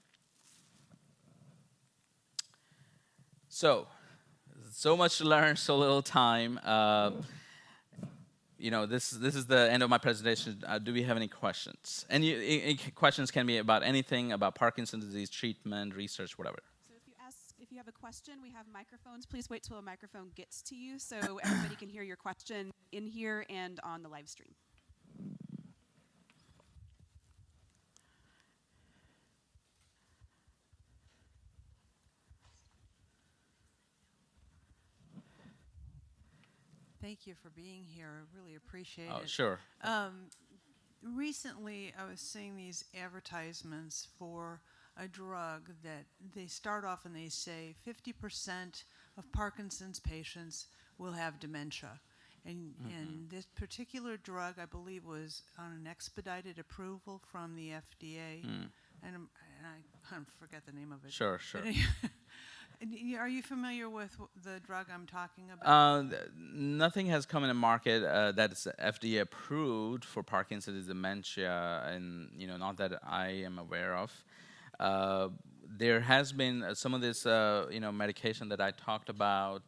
So much to learn, so little time. this is the end of my presentation. Do we have any questions? And questions can be about anything, about Parkinson's disease treatment, research, whatever. So if you have a question, we have microphones. Please wait till a microphone gets to you so everybody can hear your question in here and on the live stream. Thank you for being here. I really appreciate Oh, it. sure. Recently, I was seeing these advertisements for a drug that they start off and they say 50% of Parkinson's patients will have dementia. And this particular drug, I believe, was on an expedited approval from the FDA. And I forget the name of it. Sure. Are you familiar with the drug I'm talking about? Nothing has come in the market that's FDA approved for Parkinson's disease, and not that I am aware of. There has been some of this, medication that I talked about.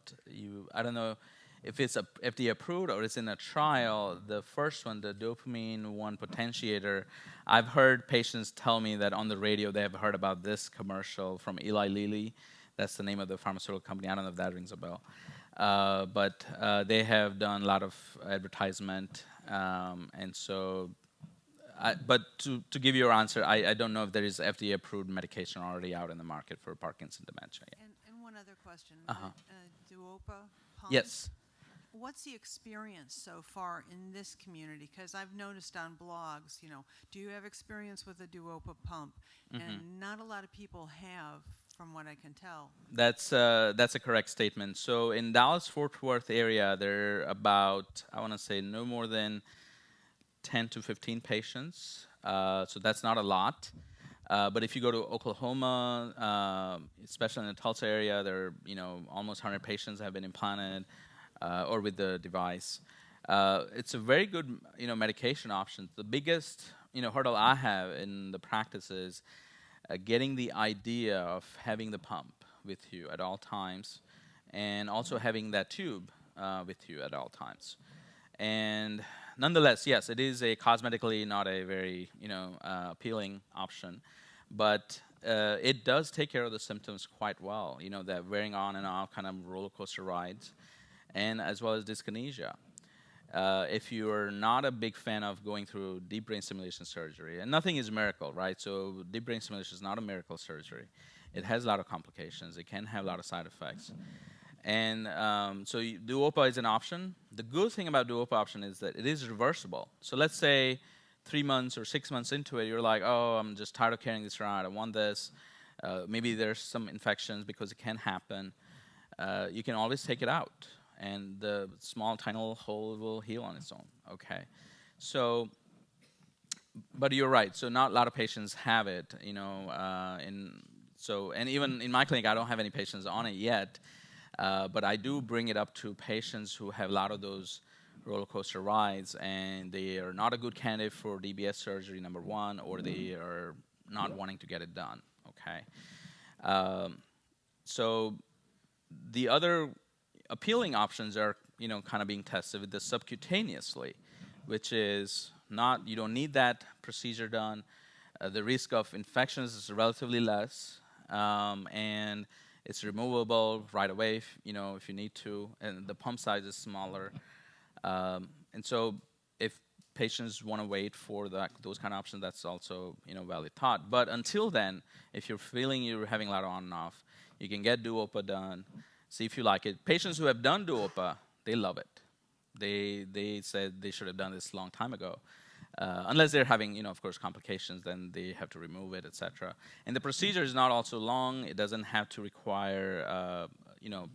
I don't know if it's FDA approved or it's in a trial. The first one, the dopamine 1 potentiator, I've heard patients tell me that on the radio they have heard about this commercial from Eli Lilly. That's the name of the pharmaceutical company. I don't know if that rings a bell. But they have done a lot of advertisement. And so, but to give you your answer, I don't know if there is FDA-approved medication already out in the market for Parkinson's dementia. Yeah. And one other question. Uh-huh. Duopa pump? Yes. What's the experience so far in this community? Because I've noticed on blogs, do you have experience with a Duopa pump? And not a lot of people have, from what I can tell. That's a correct statement. So in Dallas-Fort Worth area, there are about, I want to say, no more than 10 to 15 patients. So that's not a lot. But if you go to Oklahoma, especially in the Tulsa area, there are almost 100 patients have been implanted or with the device. It's a very good medication option. The biggest hurdle I have in the practice is getting the idea of having the pump with you at all times, and also having that tube with you at all times. And nonetheless, yes, it is a cosmetically not a very appealing option, but it does take care of the symptoms quite well. That wearing on and off kind of roller coaster rides, and as well as dyskinesia. If you're not a big fan of going through deep brain stimulation surgery, and nothing is a miracle, right? So deep brain stimulation is not a miracle surgery. It has a lot of complications. It can have a lot of side effects. And so Duopa is an option. The good thing about Duopa option is that it is reversible. So let's say 3 months or 6 months into it, you're like, oh, I'm just tired of carrying this around. I want this. Maybe there's some infections because it can happen. You can always take it out, and the small tiny little hole will heal on its own. Okay, so, but you're right. So not a lot of patients have it, and even in my clinic, I don't have any patients on it yet. But I do bring it up to patients who have a lot of those roller coaster rides, and they are not a good candidate for DBS surgery, number one, or they are not wanting to get it done. Okay, so the other appealing options are, kind of being tested with the subcutaneously, which is not, you don't need that procedure done. The risk of infections is relatively less, and it's removable right away, if you need to, and the pump size is smaller. And so if patients want to wait for those kind of options, that's also, valid thought. But until then, if you're feeling you're having a lot of on and off, you can get Duopa done. See if you like it. Patients who have done Duopa, they love it. They said they should have done this a long time ago. Unless they're having, of course, complications, then they have to remove it, etc. And the procedure is not also long. It doesn't have to require,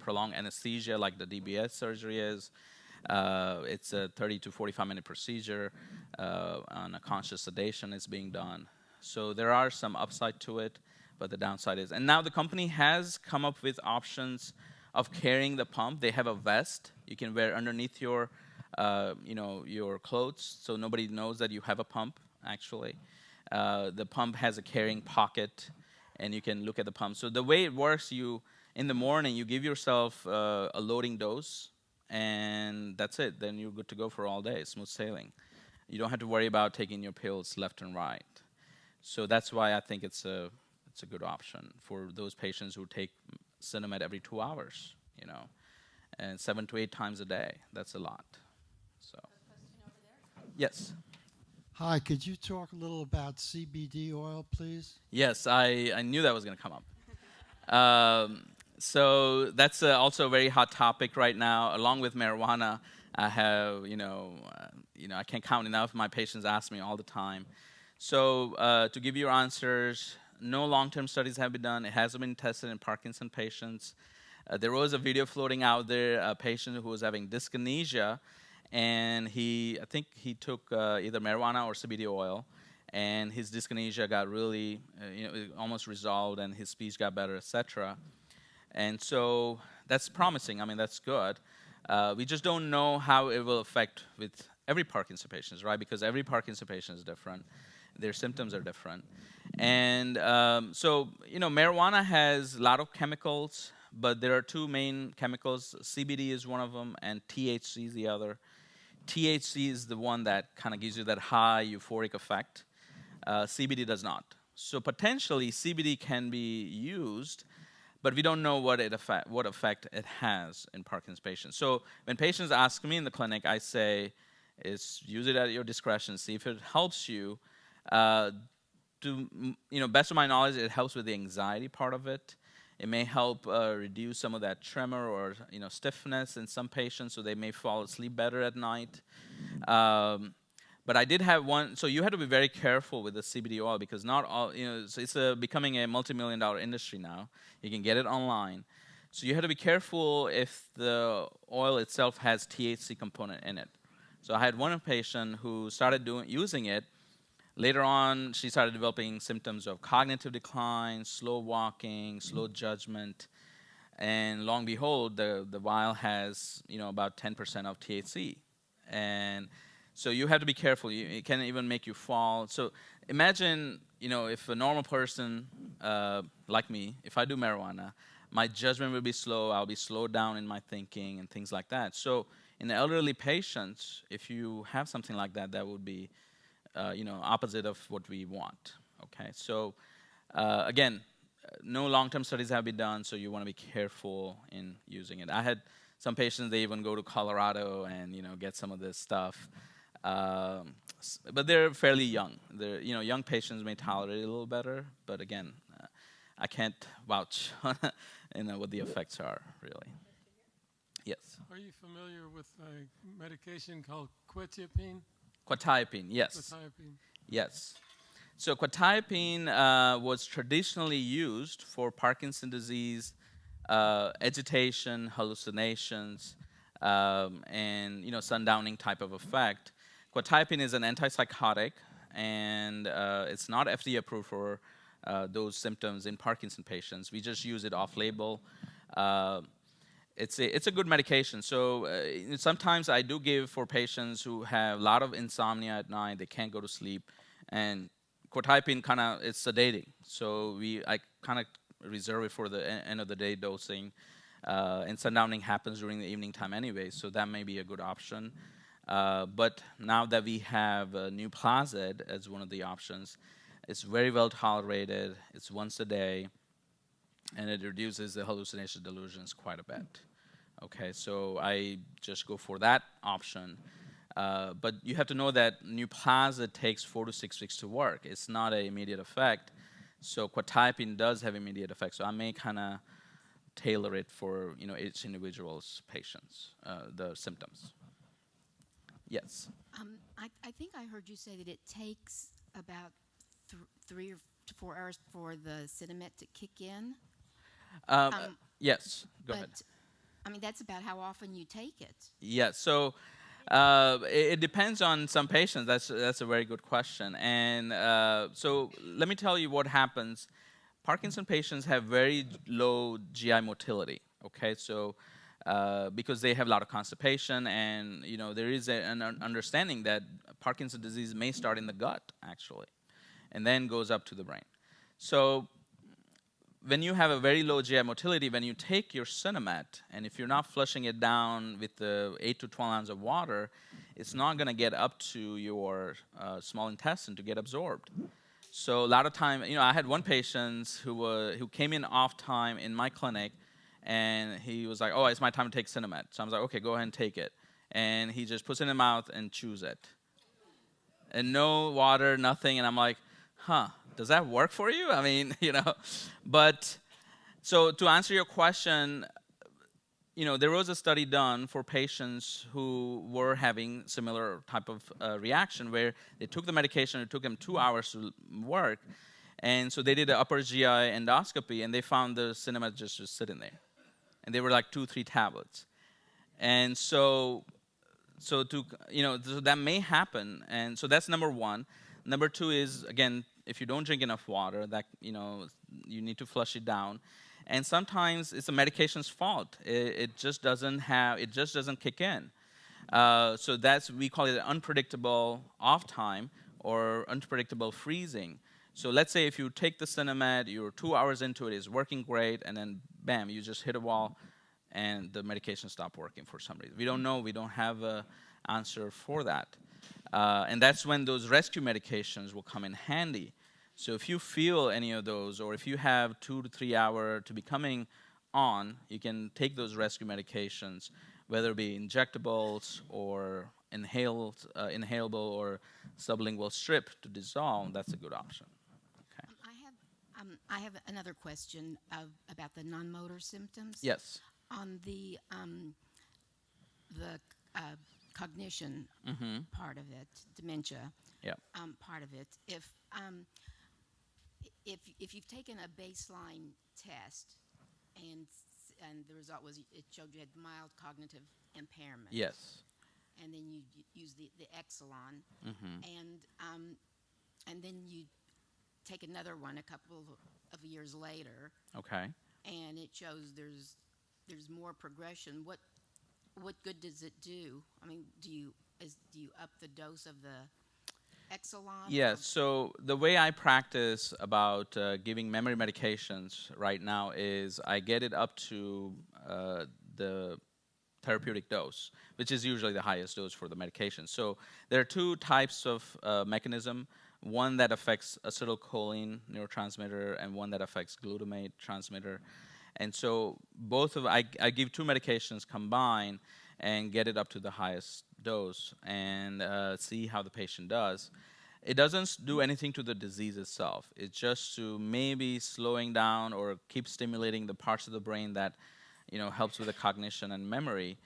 prolonged anesthesia like the DBS surgery is. It's a 30 to 45-minute procedure on a conscious sedation is being done. So there are some upside to it, but the downside is. And now the company has come up with options of carrying the pump. They have a vest you can wear underneath your your clothes, so nobody knows that you have a pump, actually. The pump has a carrying pocket, and you can look at the pump. So the way it works, in the morning, you give yourself a loading dose, and that's it. Then you're good to go for all day, smooth sailing. You don't have to worry about taking your pills left and right. So that's why I think it's a good option for those patients who take Cinemed every 2 hours, and 7 to 8 times a day. That's a lot. So. Yes. Hi, could you talk a little about CBD oil, please? Yes, I knew that was going to come up. So that's also a very hot topic right now. Along with marijuana, I have, I can't count enough. My patients ask me all the time. So to give you answers, no long-term studies have been done. It hasn't been tested in Parkinson patients. There was a video floating out there, a patient who was having dyskinesia, and I think he took either marijuana or CBD oil, and his dyskinesia got really, it almost resolved, and his speech got better, etc. And so that's promising. I mean, that's good. We just don't know how it will affect with every Parkinson patient, right? Because every Parkinson patient is different. Their symptoms are different. And so, marijuana has a lot of chemicals, but there are 2 main chemicals. CBD is one of them, and THC is the other. THC is the one that kind of gives you that high euphoric effect. CBD does not. So potentially, CBD can be used, but we don't know what effect it has in Parkinson's patients. So when patients ask me in the clinic, I say, use it at your discretion. See if it helps you. Best of my knowledge, it helps with the anxiety part of it. It may help reduce some of that tremor or stiffness in some patients, so they may fall asleep better at night. But I did have one. So you have to be very careful with the CBD oil because not all. It's becoming a multi-million-dollar industry now. You can get it online. So you have to be careful if the oil itself has THC component in it. So I had one patient who started using it. Later on, she started developing symptoms of cognitive decline, slow walking, slow judgment, and lo and behold, the vial has about 10% of THC, and so you have to be careful. It can even make you fall. So imagine if a normal person like me, if I do marijuana, my judgment will be slow. I'll be slowed down in my thinking and things like that. So in the elderly patients, if you have something like that, that would be opposite of what we want. Okay, so again, no long-term studies have been done, so you want to be careful in using it. I had some patients, they even go to Colorado and get some of this stuff, but they're fairly young. Young patients may tolerate it a little better, but again, I can't vouch on what the effects are really. Yes. Are you familiar with a medication called quetiapine? Quetiapine, yes. Quetiapine. Yes. So quetiapine was traditionally used for Parkinson's disease, agitation, hallucinations, and sundowning type of effect. Quetiapine is an antipsychotic, and it's not FDA approved for those symptoms in Parkinson patients. We just use it off-label. It's a good medication. So sometimes I do give for patients who have a lot of insomnia at night, they can't go to sleep, and quetiapine it's sedating. So I kind of reserve it for the end of the day dosing, and sundowning happens during the evening time anyway, so that may be a good option. But now that we have Nuplazid as one of the options, it's very well tolerated. It's once a day, and it reduces the hallucination delusions quite a bit. Okay, so I just go for that option. But you have to know that Nuplazid takes 4 to 6 weeks to work. It's not an immediate effect. So quetiapine does have immediate effects. So I may kind of tailor it for each individual's patients, the symptoms. Yes. I think I heard you say that it takes about 3 or 4 hours for the Cinemed to kick in. Yes. Go ahead. I mean, that's about how often you take it. Yes. So it depends on some patients. That's a very good question. And so let me tell you what happens. Parkinson patients have very low GI motility. Okay, so because they have a lot of constipation, and there is an understanding that Parkinson's disease may start in the gut actually, and then goes up to the brain. So when you have a very low GI motility, when you take your Cinemet, and if you're not flushing it down with the 8 to 12 ounces of water, it's not going to get up to your small intestine to get absorbed. So a lot of time, I had one patient who came in off time in my clinic, and he was like, "Oh, it's my time to take Cinemet." So I was like, "Okay, go ahead and take it." And he just puts it in the mouth and chews it, and no water, nothing. And I'm like, "Huh, does that work for you?" I mean, But so to answer your question, there was a study done for patients who were having similar type of reaction where they took the medication, it took them 2 hours to work, and so they did an upper GI endoscopy, and they found the Cinemet just sitting there, and they were like 2-3 tablets, and so that may happen, and so that's number one. Number two is, again, if you don't drink enough water, that you need to flush it down. And sometimes it's the medication's fault. It just doesn't kick in. So we call it unpredictable off time or unpredictable freezing. So let's say if you take the Cinemet, you're 2 hours into it, it's working great, and then bam, you just hit a wall, and the medication stopped working for some reason. We don't know. We don't have an answer for that. And that's when those rescue medications will come in handy. So if you feel any of those, or if you have 2 to 3 hours to be coming on, you can take those rescue medications, whether it be injectables or inhalable or sublingual strip to dissolve. That's a good option. Okay. I have another question about the non-motor symptoms. Yes. On the cognition part of it, dementia part of it. If you've taken a baseline test and the result was it showed you had mild cognitive impairment. Yes. And then you use the Exelon, and then you take another one a couple of years later. Okay. And it shows there's more progression. What good does it do? I mean, do you up the dose of the Exelon? Yes. So the way I practice about giving memory medications right now is I get it up to the therapeutic dose, which is usually the highest dose for the medication. So there are two types of mechanism. One that affects acetylcholine neurotransmitter, and one that affects glutamate transmitter. And so I give two medications combined and get it up to the highest dose and see how the patient does. It doesn't do anything to the disease itself. It's just to maybe slowing down or keep stimulating the parts of the brain that helps with the cognition and memory.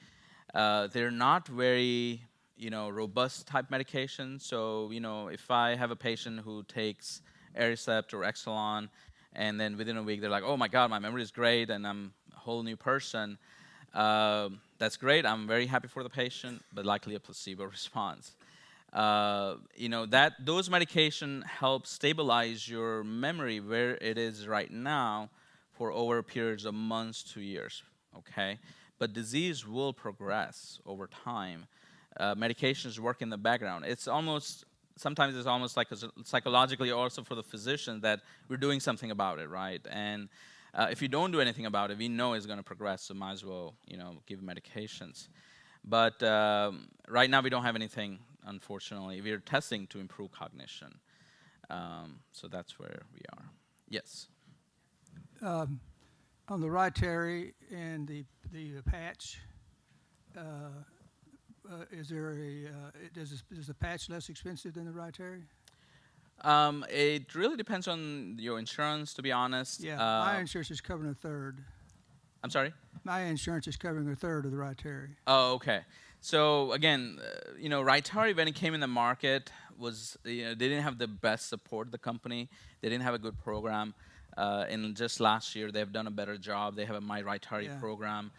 They're not very robust type medications. So if I have a patient who takes Aricept or Exelon, and then within a week they're like, "Oh my God, my memory is great, and I'm a whole new person." That's great. I'm very happy for the patient, but likely a placebo response. Those medication help stabilize your memory where it is right now for over periods of months to years. Okay, but disease will progress over time. Medications work in the background. Sometimes it's almost like psychologically also for the physician that we're doing something about it, right? And if you don't do anything about it, we know it's going to progress, so might as well, give medications. But right now we don't have anything, unfortunately. We're testing to improve cognition. So that's where we are. Yes? On the Rytary and the patch, is the patch less expensive than the Rytary? It really depends on your insurance, to be honest. Yeah, my insurance is covering a third. I'm sorry? My insurance is covering a third of the Rytary. Oh, okay. So again, Rytary, when it came in the market, they didn't have the best support, the company. They didn't have a good program. And just last year, they've done a better job. They have a My Rytary program.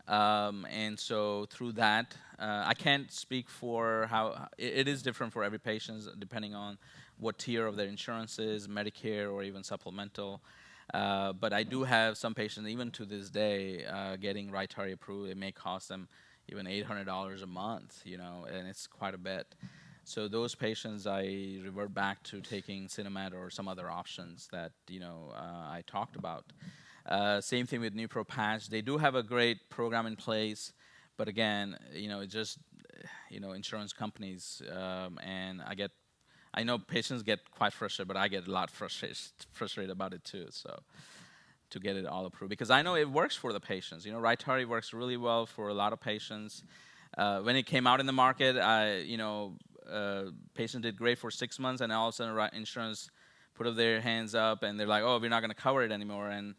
And so through that, I can't speak for how it is different for every patient, depending on what tier of their insurance is, Medicare or even supplemental. But I do have some patients, even to this day, getting Rytary approved. It may cost them even $800 a month, and it's quite a bit. So those patients, I revert back to taking Cinemed or some other options that I talked about. Same thing with Nipro Patch. They do have a great program in place, but again, it just insurance companies, and I know patients get quite frustrated, but I get a lot frustrated about it too. So to get it all approved, because I know it works for the patients. Rytary works really well for a lot of patients. When it came out in the market, patients did great for 6 months, and all of a sudden insurance put up their hands up, and they're like, "Oh, we're not going to cover it anymore," and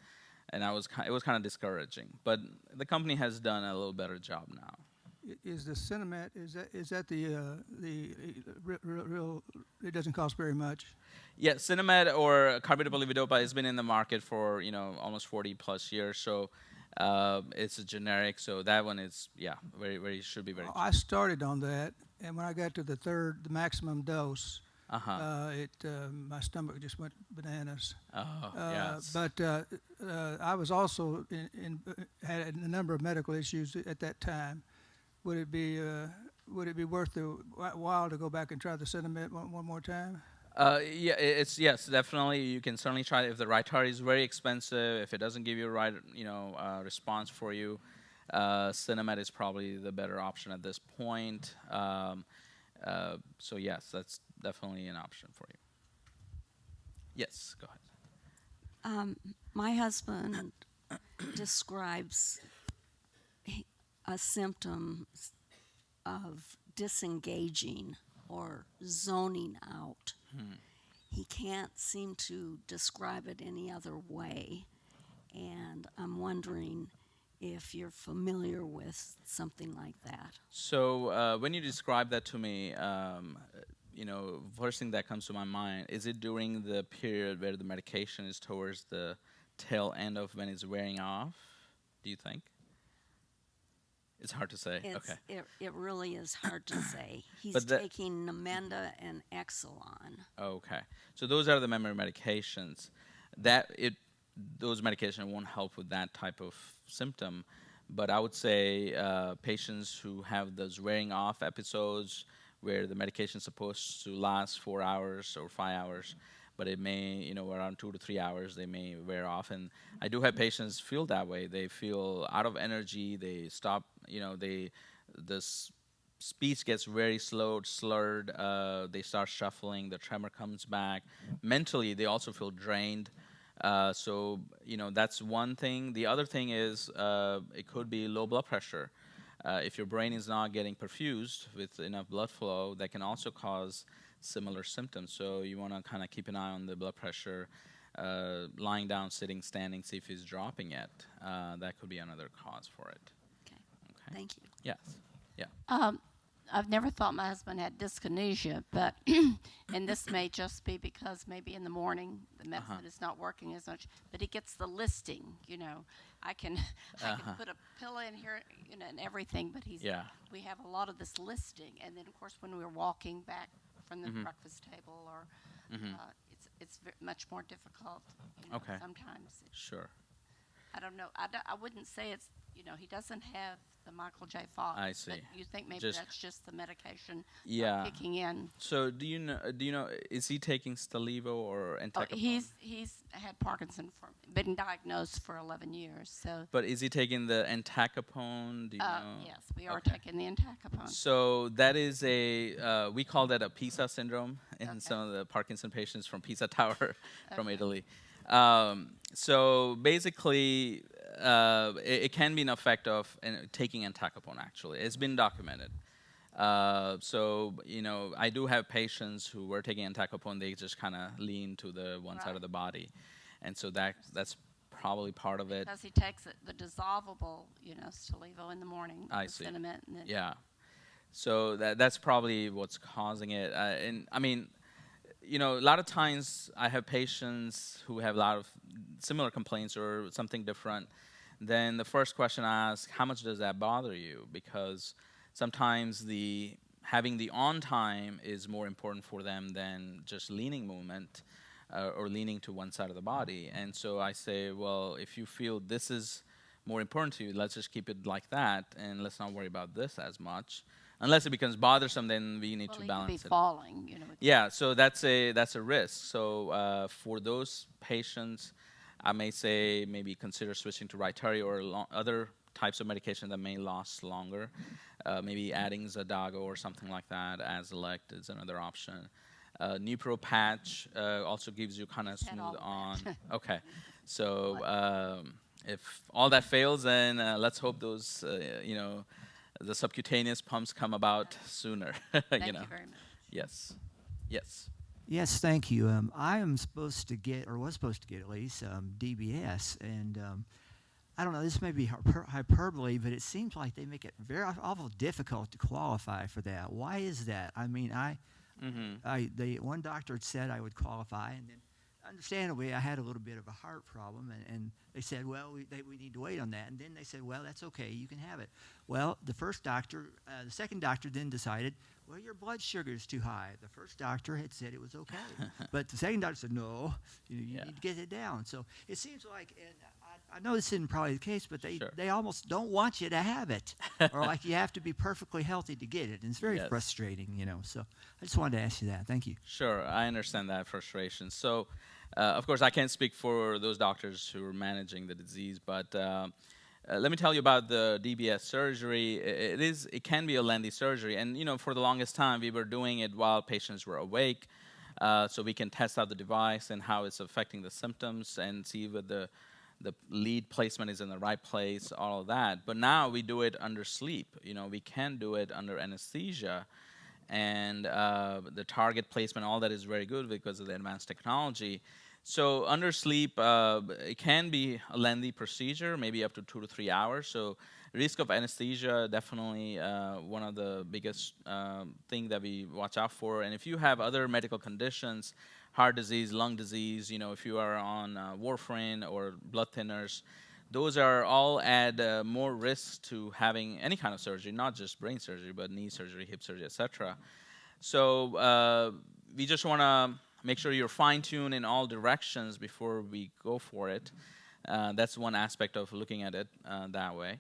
it was kind of discouraging. But the company has done a little better job now. Is the Cinemat, is that the real, it doesn't cost very much? Yeah, Cinemed or carbidopa levodopa has been in the market for almost 40 plus years. So it's a generic. So that one is very should be very cheap. I started on that, and when I got to the maximum dose, my stomach just went bananas. Oh, yes. But I was also had a number of medical issues at that time. Would it be worth the while to go back and try the Cinemed one more time? Yes, definitely. You can certainly try it. If the Rytary is very expensive, if it doesn't give you a right response for you, Cinemed is probably the better option at this point. So yes, that's definitely an option for you. Yes, go ahead. My husband describes a symptom of disengaging or zoning out. He can't seem to describe it any other way, and I'm wondering if you're familiar with something like that. So when you describe that to me, first thing that comes to my mind, is it during the period where the medication is towards the tail end of when it's wearing off, do you think? It's hard to say. Okay. It really is hard to say. He's But taking Namenda and Exelon. Okay. So those are the memory medications. Those medications won't help with that type of symptom. But I would say patients who have those wearing off episodes where the medication is supposed to last 4 hours or 5 hours, but it may, around 2 to 3 hours, they may wear off. And I do have patients feel that way. They feel out of energy. They stop, speech gets very slurred. They start shuffling. The tremor comes back. Mentally, they also feel drained. So, that's one thing. The other thing is it could be low blood pressure. If your brain is not getting perfused with enough blood flow, that can also cause similar symptoms. So you want to kind of keep an eye on the blood pressure, lying down, sitting, standing, see if it's dropping yet. That could be another cause for it. Okay. Thank you. Yes. Yeah. I've never thought my husband had dyskinesia, but and this may just be because maybe in the morning the medicine is not working as much, but he gets the listing. I can put a pill in here, and everything, but we have a lot of this listing, and then of course when we're walking back from the breakfast table, or it's much more difficult. Okay. Sometimes. Sure. I don't know. I wouldn't say it's, he doesn't have the Michael J. Fox. I see. But you think maybe that's just the medication kicking in. So do you know, is he taking Stalevo or entacapone? He's had Parkinson, been diagnosed for 11 years. So. But is he taking the entacapone? Do you know? Yes, we are taking the entacapone. So that is we call that a Pisa syndrome in some of the Parkinson patients from Pisa Tower from Italy. So basically, it can be an effect of taking entacapone, actually. It's been documented. So, I do have patients who were taking entacapone. They just kind of lean to the one side of the body. And so that's probably part of it. Because he takes the dissolvable, Stalevo in the morning. I see. Cinnamon. Yeah. So that's probably what's causing it. And I mean, a lot of times I have patients who have a lot of similar complaints or something different. Then the first question I ask, how much does that bother you? Because sometimes having the on time is more important for them than just leaning movement or leaning to one side of the body. And so I say, well, if you feel this is more important to you, let's just keep it like that, and let's not worry about this as much. unless it becomes bothersome, then we need Well, to he could be balance it. falling, you know. Yeah, so that's a risk. So for those patients, I may say maybe consider switching to Rytary or other types of medication that may last longer. Maybe adding Xadago or something like that as elect is another option. Nupro patch also gives you kind of Had smooth all of on. that. Okay, so if all that fails, then let's hope those the subcutaneous pumps come about sooner. Thank you you know. very much. Yes. Yes. Yes, thank you. I am supposed to get, or was supposed to get at least, DBS, and I don't know, this may be hyperbole, but it seems like they make it very awful difficult to qualify for that. Why is that? I mean, one doctor had said I would qualify, and then understandably I had a little bit of a heart problem, and they said, well, we need to wait on that. And then they said, well, that's okay, you can have it. Well, the second doctor then decided, well, your blood sugar is too high. The first doctor had said it was okay. But the second doctor said, no, you need to get it down. So it seems like, and I know this isn't probably the case, but they almost don't want you to have it. Or like you have to be perfectly healthy to get it. And it's very frustrating, So I just wanted to ask you that. Thank you. Sure, I understand that frustration. So, of course, I can't speak for those doctors who are managing the disease, but let me tell you about the DBS surgery. It can be a lengthy surgery, and for the longest time we were doing it while patients were awake, so we can test out the device and how it's affecting the symptoms and see whether the lead placement is in the right place, all of that. But now we do it under sleep. We can do it under anesthesia, and the target placement, all that is very good because of the advanced technology. So under sleep, it can be a lengthy procedure, maybe up to 2 to 3 hours. So risk of anesthesia, definitely one of the biggest thing that we watch out for. And if you have other medical conditions, heart disease, lung disease, if you are on warfarin or blood thinners, those are all add more risks to having any kind of surgery, not just brain surgery, but knee surgery, hip surgery, etc. So we just want to make sure you're fine-tuned in all directions before we go for it. That's one aspect of looking at it that way.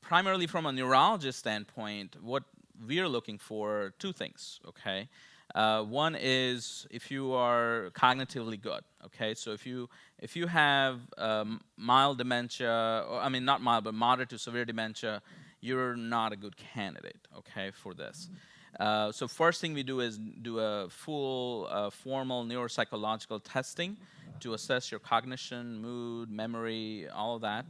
Primarily from a neurologist standpoint, what we're looking for, two things, okay? One is if you are cognitively good, okay? So if you have mild dementia, or not mild, but moderate to severe dementia, you're not a good candidate, okay, for this. So first thing we do is do a full formal neuropsychological testing to assess your cognition, mood, memory, all of that.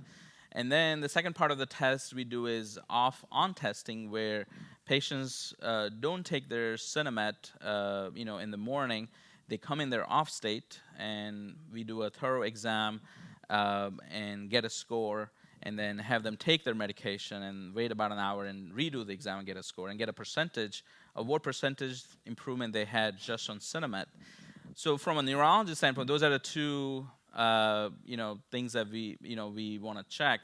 And then the second part of the test we do is off-on testing, where patients don't take their Cinemet, in the morning. They come in their off state, and we do a thorough exam and get a score, and then have them take their medication and wait about an hour and redo the exam and get a score and get a percentage of what percentage improvement they had just on Cinemet. So from a neurologist standpoint, those are the two things that we want to check.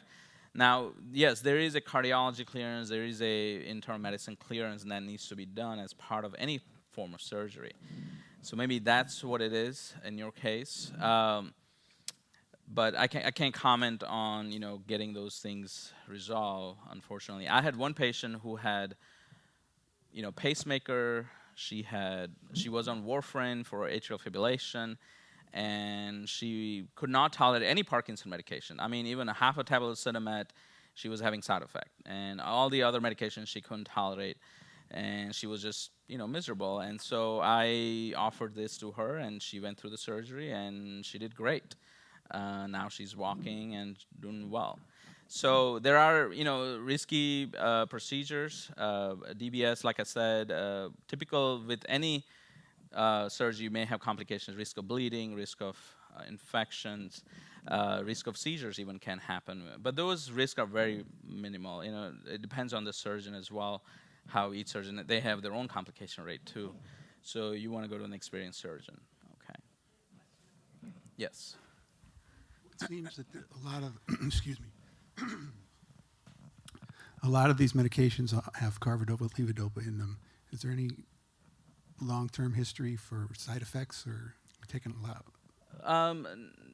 Now, yes, there is a cardiology clearance, there is a internal medicine clearance, and that needs to be done as part of any form of surgery. So maybe that's what it is in your case. But I can't comment on getting those things resolved, unfortunately. I had one patient who had pacemaker. She was on warfarin for atrial fibrillation, and she could not tolerate any Parkinson medication. Even a half a tablet of Cinemet, she was having side effect, and all the other medications she couldn't tolerate, and she was just miserable. And so I offered this to her, and she went through the surgery, and she did great. Now she's walking and doing well. So there are, risky procedures. DBS, like I said, typical with any surgery, you may have complications, risk of bleeding, risk of infections, risk of seizures even can happen. But those risks are very minimal. It depends on the surgeon as well, how each surgeon, they have their own complication rate too. So you want to go to an experienced surgeon. Okay. Yes. It seems that a lot of, excuse me, a lot of these medications have carbidopa, levodopa in them. Is there any long-term history for side effects, or taking a lot?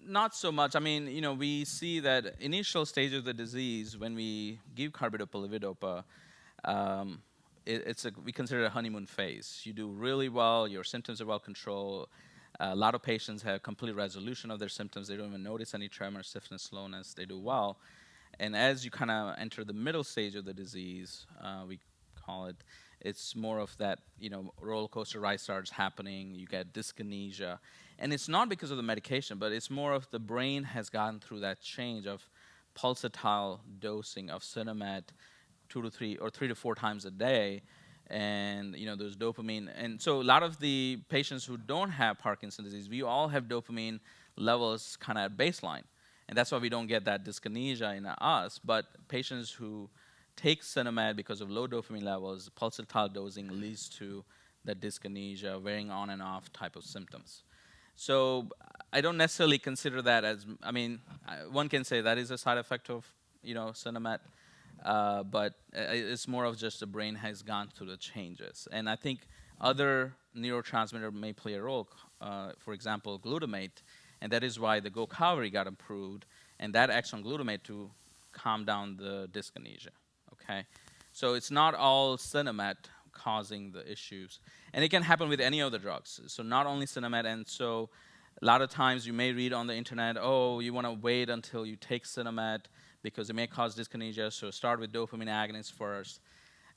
Not so much. We see that initial stage of the disease, when we give carbidopa, levodopa, we consider it a honeymoon phase. You do really well, your symptoms are well controlled. A lot of patients have complete resolution of their symptoms. They don't even notice any tremor, stiffness, slowness. They do well. And as you kind of enter the middle stage of the disease, we call it, it's more of that, roller coaster ride starts happening. You get dyskinesia. And it's not because of the medication, but it's more of the brain has gotten through that change of pulsatile dosing of Cinemet 2 to 3 or 3 to 4 times a day. And those dopamine, and so a lot of the patients who don't have Parkinson's disease, we all have dopamine levels kind of at baseline, and that's why we don't get that dyskinesia in us. But patients who take Cinemet because of low dopamine levels, pulsatile dosing leads to the dyskinesia, wearing on and off type of symptoms. So I don't necessarily consider that as, one can say that is a side effect of Cinemet. But it's more of just the brain has gone through the changes. And I think other neurotransmitter may play a role, for example, glutamate, and that is why the Gocovri got approved, and that acts on glutamate to calm down the dyskinesia, okay? So it's not all Cinemet causing the issues. And it can happen with any of the drugs. So not only Cinemet, and so a lot of times you may read on the internet, oh, you want to wait until you take Cinemet, because it may cause dyskinesia, so start with dopamine agonists first.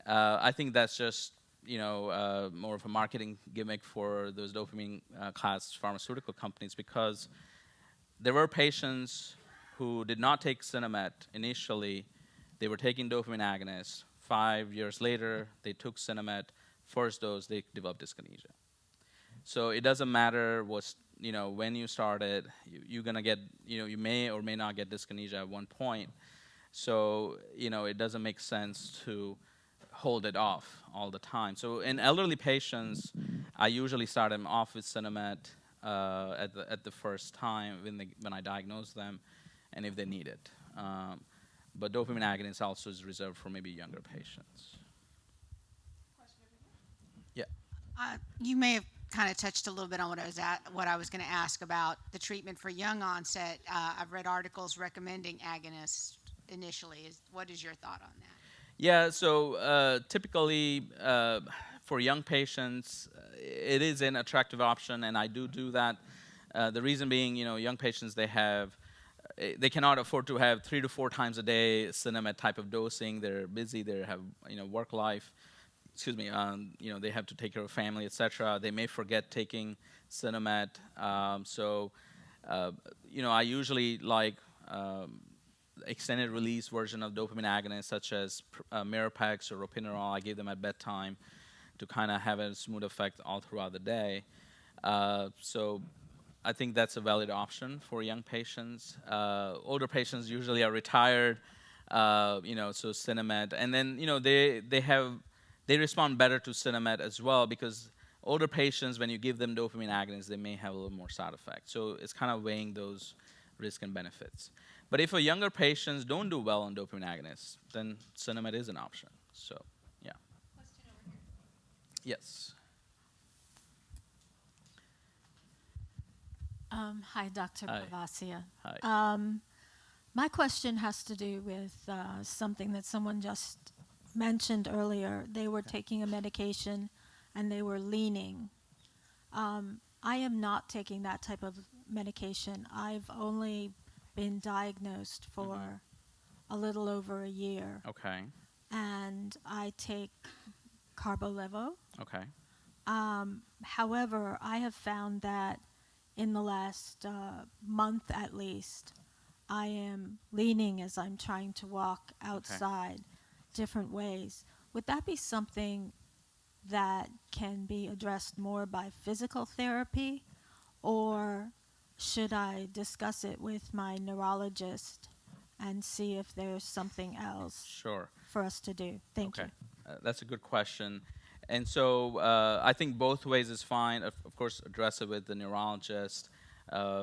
I think that's just more of a marketing gimmick for those dopamine class pharmaceutical companies, because there were patients who did not take Cinemet initially. They were taking dopamine agonists. 5 years later, they took Cinemet. First dose, they developed dyskinesia. So it doesn't matter when you started, you're gonna get, you may or may not get dyskinesia at one point. So, it doesn't make sense to hold it off all the time. So in elderly patients, I usually start them off with Cinemet at the first time when I diagnose them, and if they need it. But dopamine agonist also is reserved for maybe younger patients. Yeah. You may have kind of touched a little bit on what I was going to ask about the treatment for young onset. I've read articles recommending agonists initially. What is your thought on that? Yeah, so typically for young patients, it is an attractive option, and I do that. The reason being, young patients, they cannot afford to have 3 to 4 times a day Cinemet type of dosing. They're busy. They have work life. They have to take care of family, etc. They may forget taking Cinemet. I usually like extended release version of dopamine agonists, such as Mirapex or Ropinirole. I give them at bedtime to kind of have a smooth effect all throughout the day. So I think that's a valid option for young patients. Older patients usually are retired, so Cinemet, and then they respond better to Cinemet as well, because older patients, when you give them dopamine agonists, they may have a little more side effects. So it's kind of weighing those risks and benefits. But if younger patients don't do well on dopamine agonists, then Cinemet is an option. So, yeah. Question over here. Yes. Hi, Dr. Hi. Pavasia. Hi. My question has to do with something that someone just mentioned earlier. They were taking a medication and they were leaning. I am not taking that type of medication. I've only been diagnosed for a little over a year. Okay. And I take Carbolevo. Okay. However, I have found that in the last month at least, I am leaning as I'm trying to walk outside different ways. Would that be something that can be addressed more by physical therapy, or should I discuss it with my neurologist and see if there's something else for us to do? Thank you. That's a good question. And so I think both ways is fine. Of course, address it with the neurologist.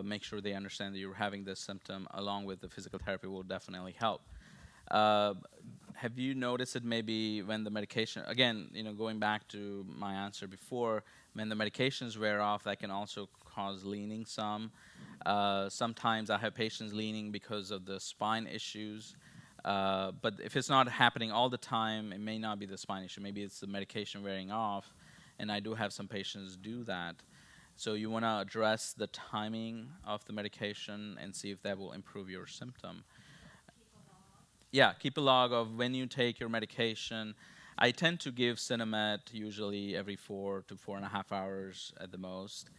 Make sure they understand that you're having this symptom, along with the physical therapy will definitely help. Have you noticed it maybe when the medication, again, going back to my answer before, when the medications wear off, that can also cause leaning some. Sometimes I have patients leaning because of the spine issues. But if it's not happening all the time, it may not be the spine issue. Maybe it's the medication wearing off, and I do have some patients do that. So you want to address the timing of the medication and see if that will improve your symptom. Yeah, keep a log of when you take your medication. I tend to give Cinemet usually every 4 to 4.5 hours at the most,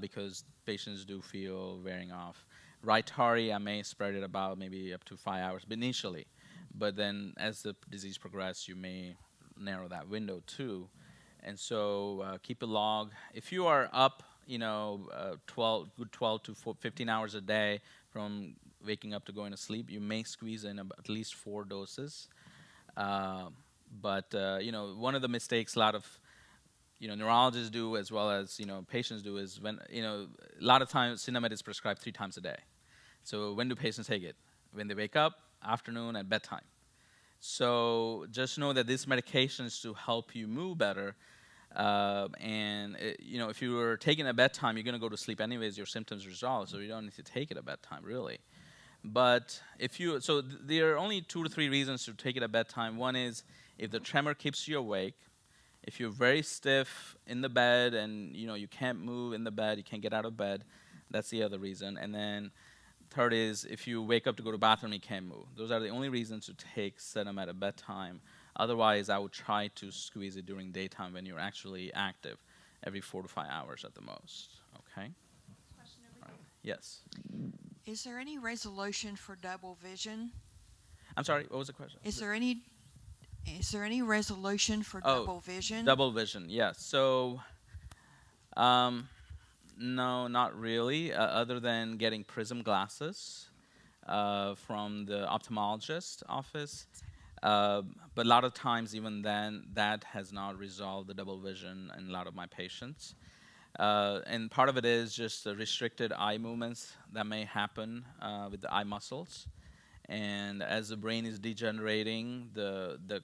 because patients do feel wearing off. Rytari, I may spread it about maybe up to 5 hours initially, but then as the disease progresses, you may narrow that window too. And so keep a log. If you are up, 12 to 15 hours a day from waking up to going to sleep, you may squeeze in at least 4 doses. But one of the mistakes a lot of neurologists do, as well as patients do, is when a lot of times Cinemet is prescribed 3 times a day. So when do patients take it? When they wake up, afternoon, and bedtime. So just know that this medication is to help you move better. If you were taking it at bedtime, you're going to go to sleep anyways. Your symptoms resolve, so you don't need to take it at bedtime, really. But there are only 2 to 3 reasons to take it at bedtime. One is if the tremor keeps you awake, if you're very stiff in the bed and you can't move in the bed, you can't get out of bed, that's the other reason. And then third is if you wake up to go to the bathroom, you can't move. Those are the only reasons to take Cinemet at bedtime. Otherwise, I would try to squeeze it during daytime when you're actually active, every 4 to 5 hours at the most. Okay? Question All right. Yes. Is there any resolution for double vision? I'm sorry, what was the question? Is there any resolution for double vision? Double vision, yes. So, no, not really, other than getting prism glasses from the ophthalmologist office. But a lot of times, even then, that has not resolved the double vision in a lot of my patients. And part of it is just the restricted eye movements that may happen with the eye muscles. And as the brain is degenerating, the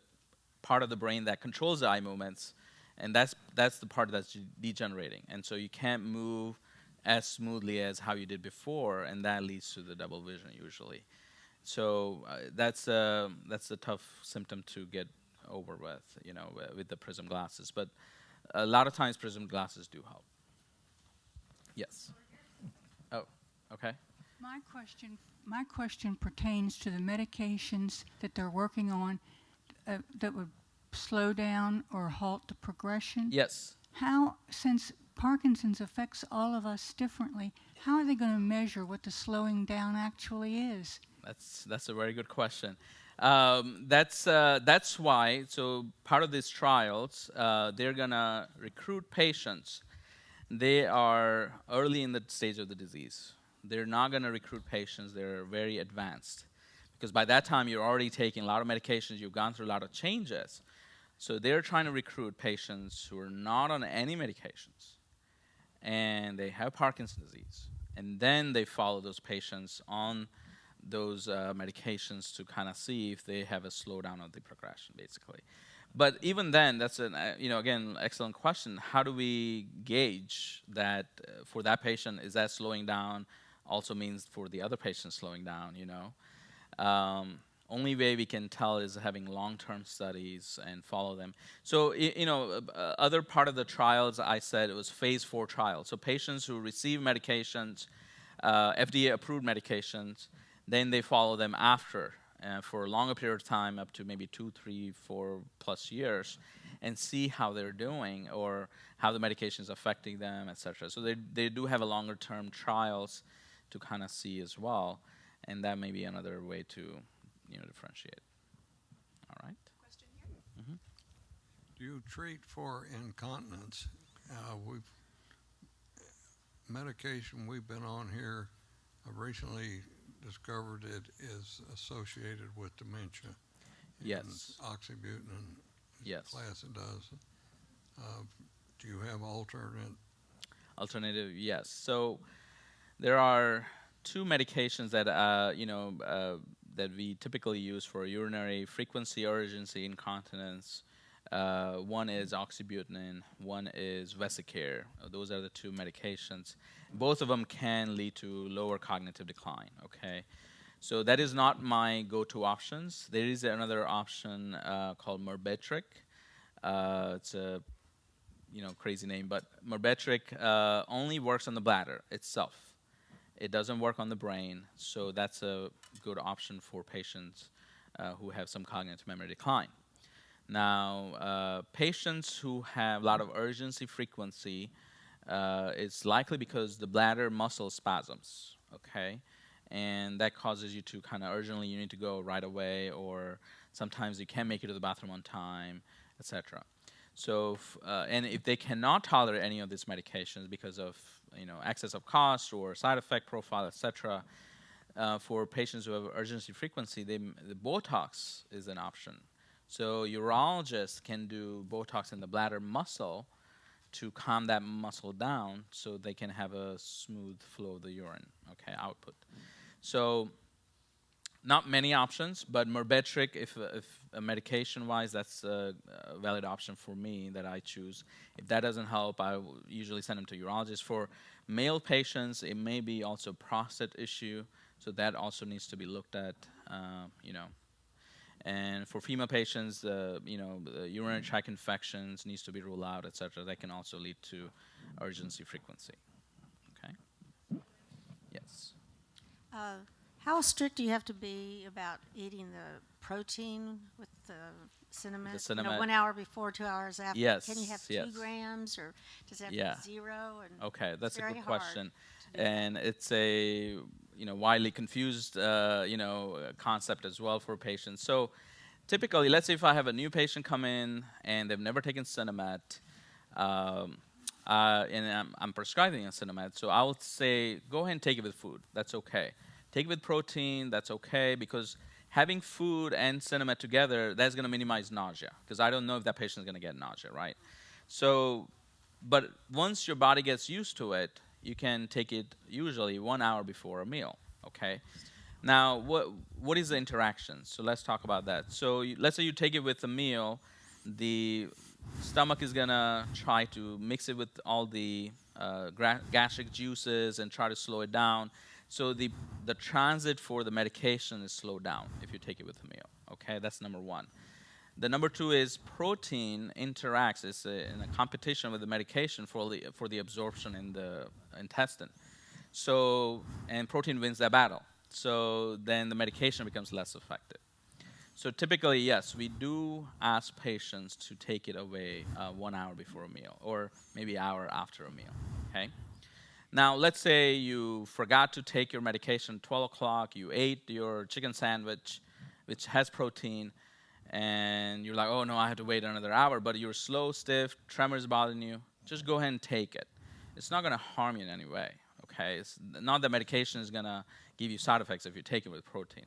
part of the brain that controls the eye movements, and that's the part that's degenerating. And so you can't move as smoothly as how you did before, and that leads to the double vision usually. So that's a tough symptom to get over with the prism glasses. But a lot of times prism glasses do help. Yes. Oh, okay. My question pertains to the medications that they're working on that would slow down or halt the progression. Yes. How, since Parkinson's affects all of us differently, how are they going to measure what the slowing down actually is? That's a very good question. That's why. So part of these trials, they're gonna recruit patients. They are early in the stage of the disease. They're not gonna recruit patients. They're very advanced, because by that time you're already taking a lot of medications. You've gone through a lot of changes. So they're trying to recruit patients who are not on any medications, and they have Parkinson's disease, and then they follow those patients on those medications to kind of see if they have a slowdown of the progression, basically. But even then, that's again, excellent question. How do we gauge that for that patient? Is that slowing down also means for the other patient slowing down? Only way we can tell is having long-term studies and follow them. So other part of the trials, I said it was phase 4 trials. So patients who receive medications, FDA-approved medications, then they follow them after for a longer period of time, up to maybe 2, 3, 4 plus years, and see how they're doing or how the medication is affecting them, etc. So they do have a longer-term trials to kind of see as well, and that may be another way to differentiate. All right. Question here. Mm-hmm. Do you treat for incontinence? Medication we've been on here recently discovered it is associated with dementia. Yes. Oxybutynin. Yes. Class it does. Do you have alternative? Yes. So there are 2 medications that that we typically use for urinary frequency urgency incontinence. One is oxybutynin, one is Vesicare. Those are the 2 medications. Both of them can lead to lower cognitive decline, okay? So that is not my go-to options. There is another option called Myrbetriq. It's a crazy name, but Myrbetriq only works on the bladder itself. It doesn't work on the brain, so that's a good option for patients who have some cognitive memory decline. Now, patients who have a lot of urgency frequency, it's likely because the bladder muscle spasms, okay? And that causes you to kind of urgently, you need to go right away, or sometimes you can't make it to the bathroom on time, etc. So, and if they cannot tolerate any of these medications because of excess of cost or side effect profile, etc., for patients who have urgency frequency, the Botox is an option. So urologists can do Botox in the bladder muscle to calm that muscle down so they can have a smooth flow of the urine, okay, output. So not many options, but Myrbetriq, if medication-wise, that's a valid option for me that I choose. If that doesn't help, I usually send them to urologists. For male patients, it may be also a prostate issue, so that also needs to be looked at, And for female patients, the urinary tract infections needs to be ruled out, etc. That can also lead to urgency frequency. Okay. Yes. How strict do you have to be about eating the protein with the cinnamon? The cinnamon. 1 hour before, 2 hours after. Yes. Can you have 2 grams, or does it have to be 0? And okay, that's a good question, do and it's a widely confused concept as well for patients. So typically, let's say if I have a new patient come in and they've never taken Cinemet, and I'm prescribing a Cinemet, so I would say go ahead and take it with food. That's okay. Take it with protein. That's okay, because having food and Cinemet together, that's going to minimize nausea, because I don't know if that patient is going to get nausea, right? So, but once your body gets used to it, you can take it usually 1 hour before a meal, okay? Now, what is the interaction? So let's talk about that. So let's say you take it with a meal, the stomach is gonna try to mix it with all the gastric juices and try to slow it down. So the transit for the medication is slowed down if you take it with a meal, okay? That's number one. The number two is protein interacts, it's in a competition with the medication for the absorption in the intestine. So, and protein wins that battle. So then the medication becomes less effective. So typically, yes, we do ask patients to take it away 1 hour before a meal, or maybe an hour after a meal, okay? Now, let's say you forgot to take your medication at 12 o'clock, you ate your chicken sandwich, which has protein, and you're like, oh no, I have to wait another hour, but you're slow, stiff, tremors bothering you, just go ahead and take it. It's not gonna harm you in any way, okay? It's not that medication is gonna give you side effects if you take it with protein.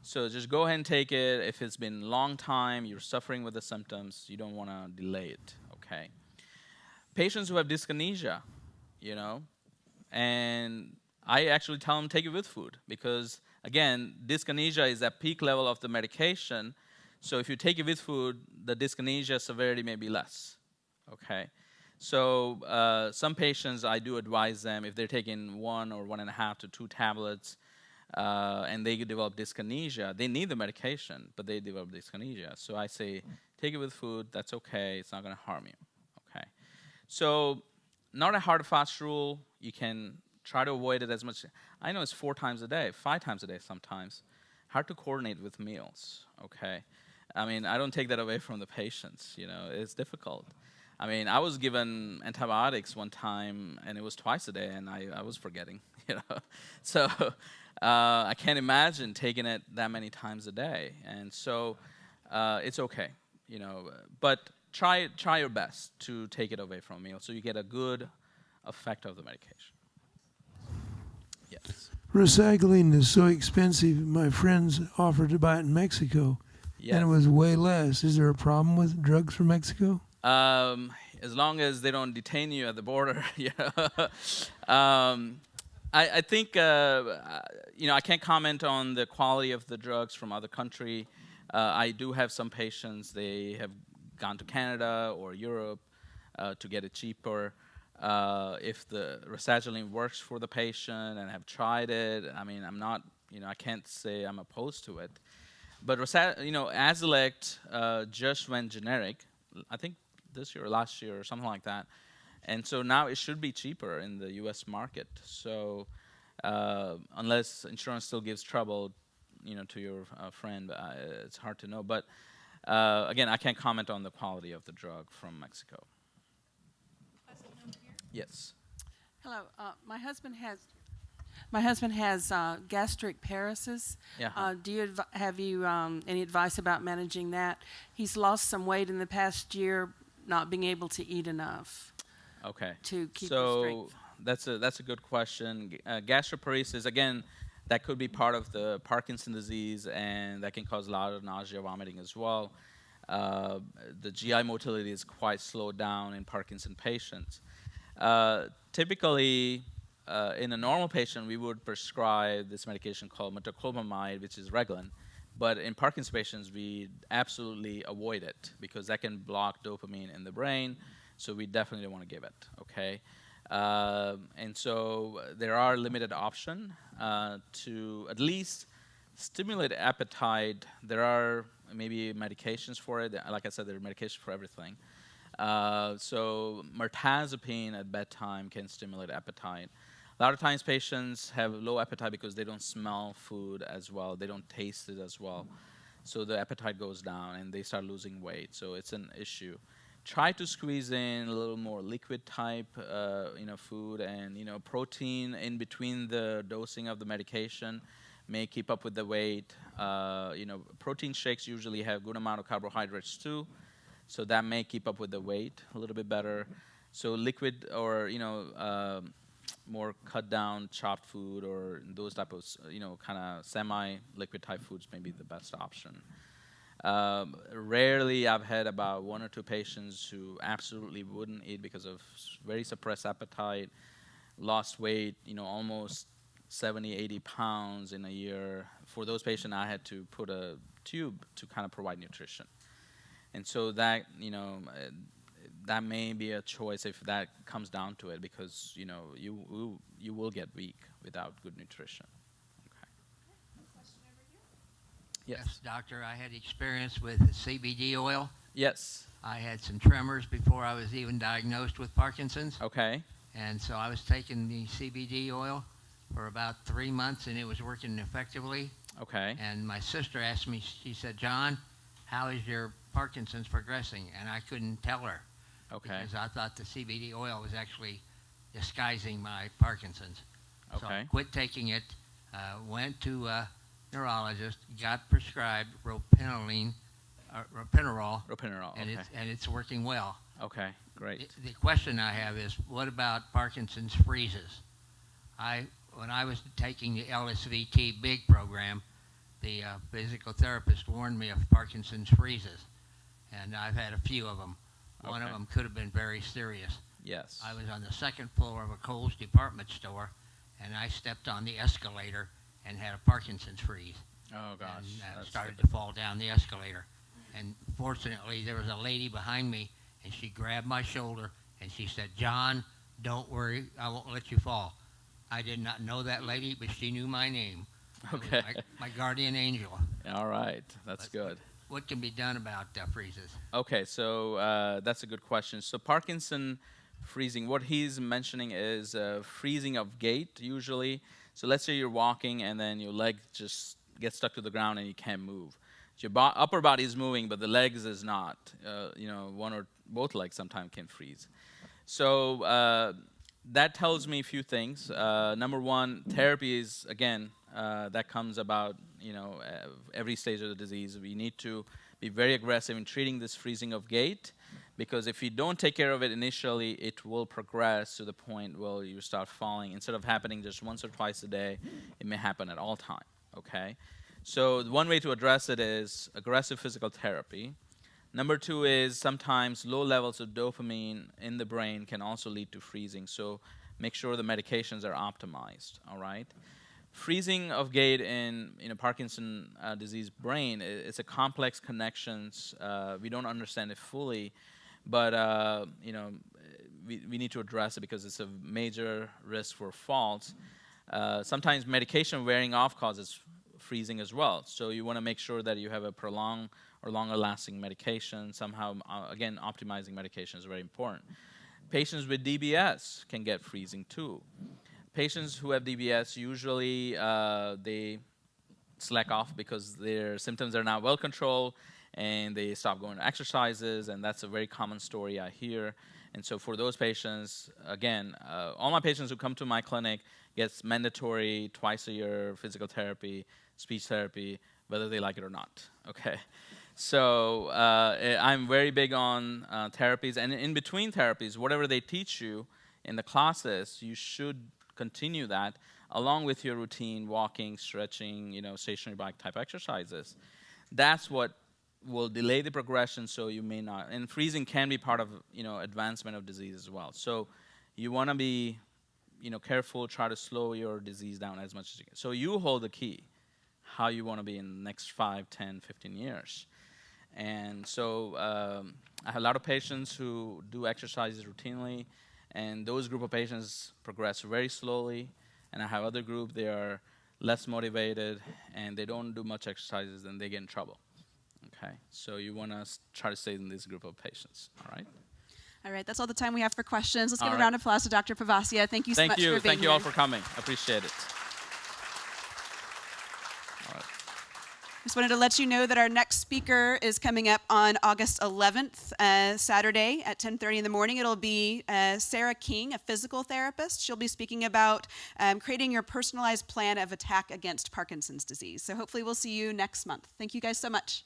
So just go ahead and take it. If it's been a long time, you're suffering with the symptoms, you don't wanna delay it, okay? Patients who have dyskinesia, and I actually tell them take it with food, because again, dyskinesia is at peak level of the medication. So if you take it with food, the dyskinesia severity may be less, okay? So some patients, I do advise them, if they're taking 1 or 1.5 to 2 tablets, and they develop dyskinesia, they need the medication, but they develop dyskinesia. So I say, take it with food, that's okay, it's not gonna harm you, okay? So not a hard fast rule, you can try to avoid it as much. I know it's 4 times a day, 5 times a day sometimes. Hard to coordinate with meals, okay? I mean, I don't take that away from the patients, it's difficult. I mean, I was given antibiotics one time, and it was twice a day, and I was forgetting, So I can't imagine taking it that many times a day, and so it's okay, But try your best to take it away from a meal so you get a good effect of the medication. Yes. Recycling is so expensive. My friends offered to buy it in Mexico, and it was way less. Is there a problem with drugs from Mexico? As long as they don't detain you at the border, I think, I can't comment on the quality of the drugs from other country. I do have some patients, they have gone to Canada or Europe to get it cheaper. If the recycling works for the patient and have tried it, I mean, I'm not I can't say I'm opposed to it. But Azilect just went generic, I think this year or last year or something like that. And so now it should be cheaper in the U.S. market. So unless insurance still gives trouble, to your friend, it's hard to know. But again, I can't comment on the quality of the drug from Mexico. Yes. Hello. My husband has gastric paresis. Yeah. Have you any advice about managing that? He's lost some weight in the past year, not being able to eat enough. Okay. To keep his so strength. that's a good question. Gastroparesis, again, that could be part of the Parkinson disease, and that can cause a lot of nausea, vomiting as well. The GI motility is quite slowed down in Parkinson patients. Typically, in a normal patient, we would prescribe this medication called metoclopramide, which is Reglan. But in Parkinson's patients, we absolutely avoid it because that can block dopamine in the brain. So we definitely don't want to give it, okay? And so there are limited options to at least stimulate appetite. There are maybe medications for it. Like I said, there are medications for everything. So mirtazapine at bedtime can stimulate appetite. A lot of times patients have low appetite because they don't smell food as well. They don't taste it as well. So the appetite goes down and they start losing weight. So it's an issue. Try to squeeze in a little more liquid type, food and, protein in between the dosing of the medication may keep up with the weight. Protein shakes usually have good amount of carbohydrates too. So that may keep up with the weight a little bit better. So liquid or, more cut down chopped food or those type of, kind of semi-liquid type foods may be the best option. Rarely I've had about 1 or 2 patients who absolutely wouldn't eat because of very suppressed appetite, lost weight, almost 70, 80 pounds in a year. For those patients, I had to put a tube to kind of provide nutrition. And so that, that may be a choice if that comes down to it because, you will get weak without good nutrition. Yes, doctor, I had experience with CBD oil. Yes. I had some tremors before I was even diagnosed with Parkinson's. Okay. And so I was taking the CBD oil for about 3 months, and it was working effectively. Okay. And my sister asked me, she said, John, how is your Parkinson's progressing? And I couldn't tell her. Okay. Because I thought the CBD oil was actually disguising my Parkinson's. Okay. So I quit taking it, went to a neurologist, got prescribed ropinirole, Ropinirole, and okay. it's working well. Okay, great. The question I have is, what about Parkinson's freezes? When I was taking the LSVT big program, the physical therapist warned me of Parkinson's freezes, and I've had a few of them. One of them could have been very serious. Yes. I was on the second floor of a Kohl's department store, and I stepped on the escalator and had a Parkinson's freeze. Oh, gosh. And started to fall down the escalator. And fortunately, there was a lady behind me, and she grabbed my shoulder, and she said, John, don't worry, I won't let you fall. I did not know that lady, but she knew my name. Okay. My guardian angel. All right, that's good. What can be done about freezes? Okay, so that's a good question. So Parkinson freezing, what he's mentioning is freezing of gait usually. So let's say you're walking and then your leg just gets stuck to the ground and you can't move. So your upper body is moving, but the legs is not. One or both legs sometimes can freeze. So that tells me a few things. Number one, therapy is, again, that comes about, every stage of the disease. We need to be very aggressive in treating this freezing of gait, because if you don't take care of it initially, it will progress to the point where you start falling. Instead of happening just once or twice a day, it may happen at all time, okay? So one way to address it is aggressive physical therapy. Number two is sometimes low levels of dopamine in the brain can also lead to freezing, so make sure the medications are optimized, all right? Freezing of gait in Parkinson disease brain, it's a complex connections. We don't understand it fully, but we need to address it because it's a major risk for faults. Sometimes medication wearing off causes freezing as well. So you want to make sure that you have a prolonged or longer lasting medication. Somehow, again, optimizing medication is very important. Patients with DBS can get freezing too. Patients who have DBS, usually they slack off because their symptoms are not well controlled and they stop going to exercises, and that's a very common story I hear. And so for those patients, again, all my patients who come to my clinic gets mandatory twice a year physical therapy, speech therapy, whether they like it or not, okay? So I'm very big on therapies, and in between therapies, whatever they teach you in the classes, you should continue that along with your routine, walking, stretching, stationary bike type exercises. That's what will delay the progression, so you may not. And freezing can be part of, advancement of disease as well. So you want to be, careful, try to slow your disease down as much as you can. So you hold the key, how you want to be in the next 5, 10, 15 years. And so I have a lot of patients who do exercises routinely, and those group of patients progress very slowly. And I have other group, they are less motivated, and they don't do much exercises, and they get in trouble. Okay, so you want to try to stay in this group of patients, all right? All right, that's all the time we have for questions. Let's give All a right. round of applause to Dr. Pavasia. Thank you so much for being here. Thank you all for coming. Appreciate it. All right. Just wanted to let you know that our next speaker is coming up on August 11th, Saturday at 10:30 in the morning. It'll be Sarah King, a physical therapist. She'll be speaking about creating your personalized plan of attack against Parkinson's disease. So hopefully we'll see you next month. Thank you guys so much.